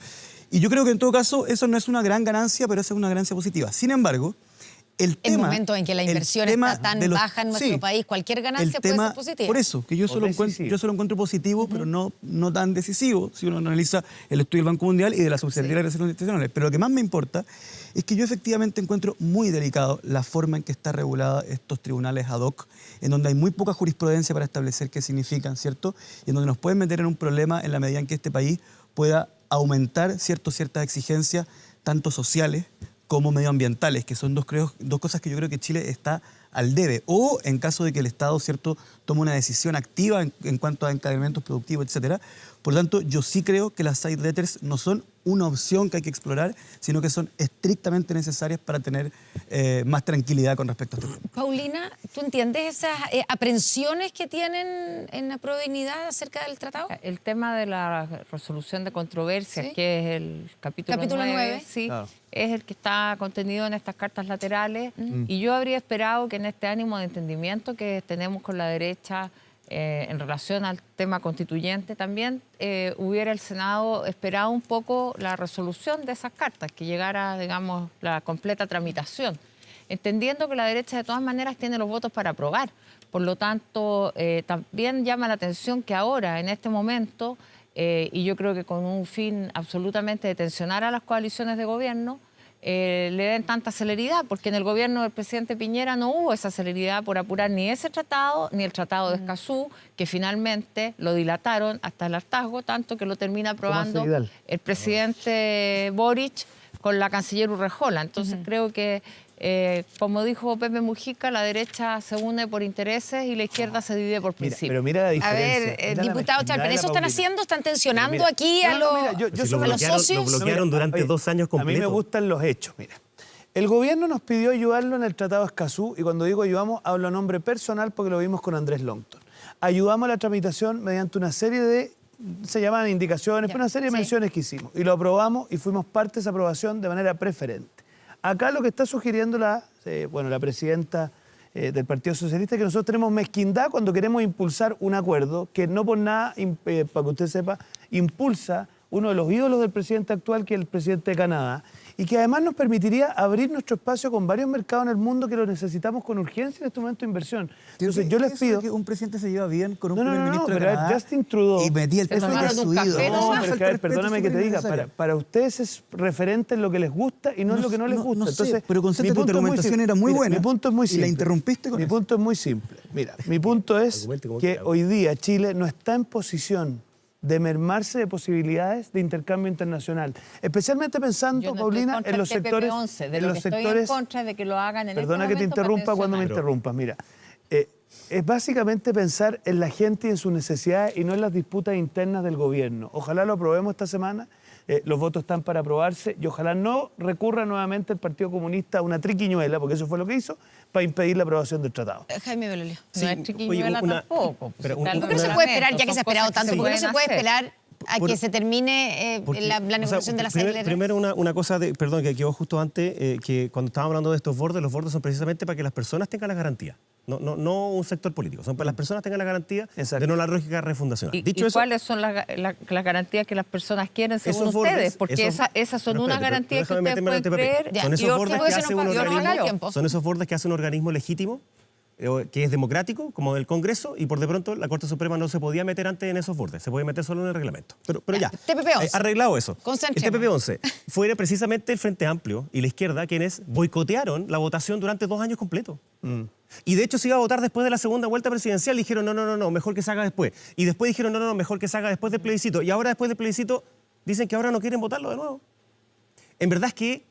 Y yo creo que en todo caso eso no es una gran ganancia, pero esa es una ganancia positiva. Sin embargo, el momento en que la inversión está tan baja en nuestro país, cualquier ganancia puede ser positiva. Por eso, que yo solo encuentro positivo, pero no tan decisivo, si uno analiza el estudio del Banco Mundial y de la Subsecretaría de Relaciones Internacionales. Pero lo que más me importa es que yo efectivamente encuentro muy delicado la forma en que está regulada estos tribunales ad hoc, en donde hay muy poca jurisprudencia para establecer qué significan, ¿cierto? Y en donde nos pueden meter en un problema en la medida en que este país pueda aumentar ciertas exigencias, tanto sociales como medioambientales, que son dos cosas que yo creo que Chile está al debe. O en caso de que el Estado, ¿cierto?, tome una decisión activa en cuanto a encadenamientos productivos, etcétera. Por lo tanto, yo sí creo que las side letters no son una opción que hay que explorar, sino que son estrictamente necesarias para tener más tranquilidad con respecto a este tema. Paulina, ¿tú entiendes esas aprensiones que tienen en la Prodignidad acerca del tratado? El tema de la resolución de controversias, Sí. que es el capítulo 9, sí, Claro. es el que está contenido en estas cartas laterales. Y yo habría esperado que en este ánimo de entendimiento que tenemos con la derecha en relación al tema constituyente también, hubiera el Senado esperado un poco la resolución de esas cartas, que llegara, digamos, la completa tramitación, entendiendo que la derecha de todas maneras tiene los votos para aprobar. Por lo tanto, también llama la atención que ahora, en este momento, y yo creo que con un fin absolutamente de tensionar a las coaliciones de gobierno, le den tanta celeridad, porque en el gobierno del presidente Piñera no hubo esa celeridad por apurar ni ese tratado, ni el tratado de Escazú, que finalmente lo dilataron hasta el hartazgo, tanto que lo termina aprobando Vidal. el presidente Boric con la canciller Urrejola. Entonces creo que, como dijo Pepe Mujica, la derecha se une por intereses y la izquierda se divide por Mira, principios. pero mira la A diferencia. ver, Mira la diputado mezquindad Charpen, de ¿eso la están Paulina. haciendo? ¿Están tensionando Mira, aquí no, no, mira, yo a los solo- socios? Lo bloquearon durante Oye, 2 años a mí me completos. gustan los hechos, mira. El gobierno nos pidió ayudarlo en el Tratado de Escazú, y cuando digo ayudamos, hablo a nombre personal porque lo vimos con Andrés Longton. Ayudamos a la tramitación mediante una serie de, se llaman indicaciones, pero una serie de menciones que hicimos. Y lo aprobamos y fuimos parte de esa aprobación de manera preferente. Acá lo que está sugiriendo la presidenta del Partido Socialista es que nosotros tenemos mezquindad cuando queremos impulsar un acuerdo que no por nada, para que usted sepa, impulsa uno de los ídolos del presidente actual, que es el presidente de Canadá, y que además nos permitiría abrir nuestro espacio con varios mercados en el mundo que lo necesitamos con urgencia en este momento de inversión. Entonces, yo les pido... que un presidente se lleva bien con un No, primer ministro de pero Canadá Justin Trudeau... y metí el peso de su ídolo. No, pero es que, perdóname que te diga, para ustedes es referente en lo que les gusta y no en lo que no les gusta. Entonces, pero concéntrate, tu argumentación era muy buena. Mi punto es muy simple. Y la interrumpiste con Mi eso. punto es muy simple. Mira, mi punto es que hoy día Chile no está en posición de mermarse de posibilidades de intercambio internacional. Especialmente pensando, Paulina, en los sectores... Estoy en contra de que lo hagan en Perdona este que te momento interrumpa para cuando me tensionar. interrumpas. Mira, es básicamente pensar en la gente y en sus necesidades y no en las disputas internas del gobierno. Ojalá lo aprobemos esta semana. Los votos están para aprobarse y ojalá no recurra nuevamente el Partido Comunista a una triquiñuela, porque eso fue lo que hizo, para impedir la aprobación del tratado. Jaime Belolio. No es chiquiñuela tampoco. pero ¿Por qué no se puede esperar, ya que se ha esperado tanto? ¿Por qué no se puede esperar a que se termine la negociación de la CLR? Primero una cosa, perdón, que quedó justo antes, que cuando estábamos hablando de estos bordes, los bordes son precisamente para que las personas tengan las garantías. No un sector político, son para que las personas tengan la garantía de no la lógica refundacional. ¿Y Dicho eso, cuáles son las garantías que las personas quieren según esos bordes, ustedes? Porque esas son unas garantías que ustedes pueden creer. Son esos bordes que hace un organismo. organismo, son esos bordes que hace un organismo legítimo, que es democrático, como el Congreso, y por de pronto la Corte Suprema no se podía meter antes en esos bordes, se podía meter solo en el reglamento. Pero ya, TPP-11. arreglado eso. Concentremos. El TPP-11 fue precisamente el Frente Amplio y la izquierda quienes boicotearon la votación durante 2 años completos. Y de hecho se iba a votar después de la segunda vuelta presidencial y dijeron no, mejor que se haga después. Y después dijeron no, mejor que se haga después del plebiscito. Y ahora después del plebiscito dicen que ahora no quieren votarlo de nuevo. En verdad es que,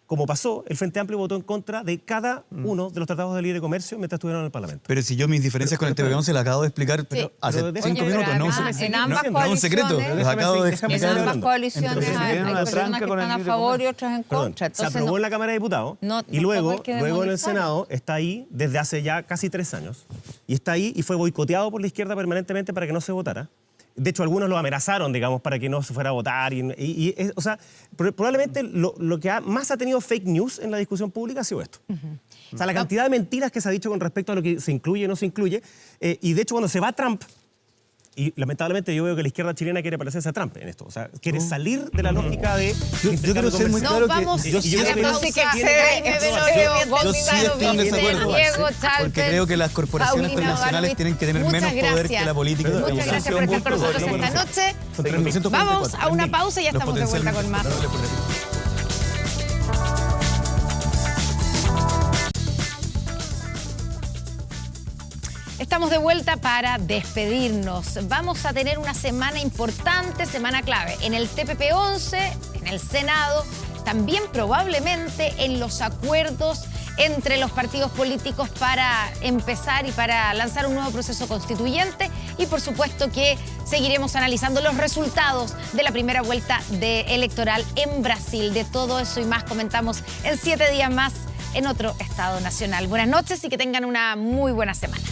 como pasó, el Frente Amplio votó en contra de cada uno de los tratados de libre comercio mientras estuvieron en el Parlamento. Pero si yo mis diferencias con el TPP-11 las acabo de explicar hace 5 minutos, no es un secreto, los acabo de explicar. En ambas coaliciones hay personas que están a favor y otras en contra. Se aprobó en la Cámara de Diputados y luego en el Senado está ahí desde hace ya casi 3 años. Y está ahí y fue boicoteado por la izquierda permanentemente para que no se votara. De hecho, algunos lo amenazaron, digamos, para que no se fuera a votar. O sea, probablemente lo que más ha tenido fake news en la discusión pública ha sido esto. O sea, la cantidad de mentiras que se ha dicho con respecto a lo que se incluye y no se incluye. Y de hecho, cuando se va Trump, y lamentablemente yo veo que la izquierda chilena quiere parecerse a Trump en esto. O sea, quiere salir de la lógica de... Yo quiero ser muy claro vamos que... a la pausa. Yo sí estoy en desacuerdo, porque creo que las corporaciones internacionales tienen que tener menos poder que la política. Muchas gracias por estar con nosotros esta noche. Vamos a una pausa y ya estamos de vuelta con más. Estamos de vuelta para despedirnos. Vamos a tener una semana importante, semana clave, en el TPP-11, en el Senado, también probablemente en los acuerdos entre los partidos políticos para empezar y para lanzar un nuevo proceso constituyente y por supuesto que seguiremos analizando los resultados de la primera vuelta electoral en Brasil. De todo eso y más comentamos en 7 días más en otro Estado Nacional. Buenas noches y que tengan una muy buena semana.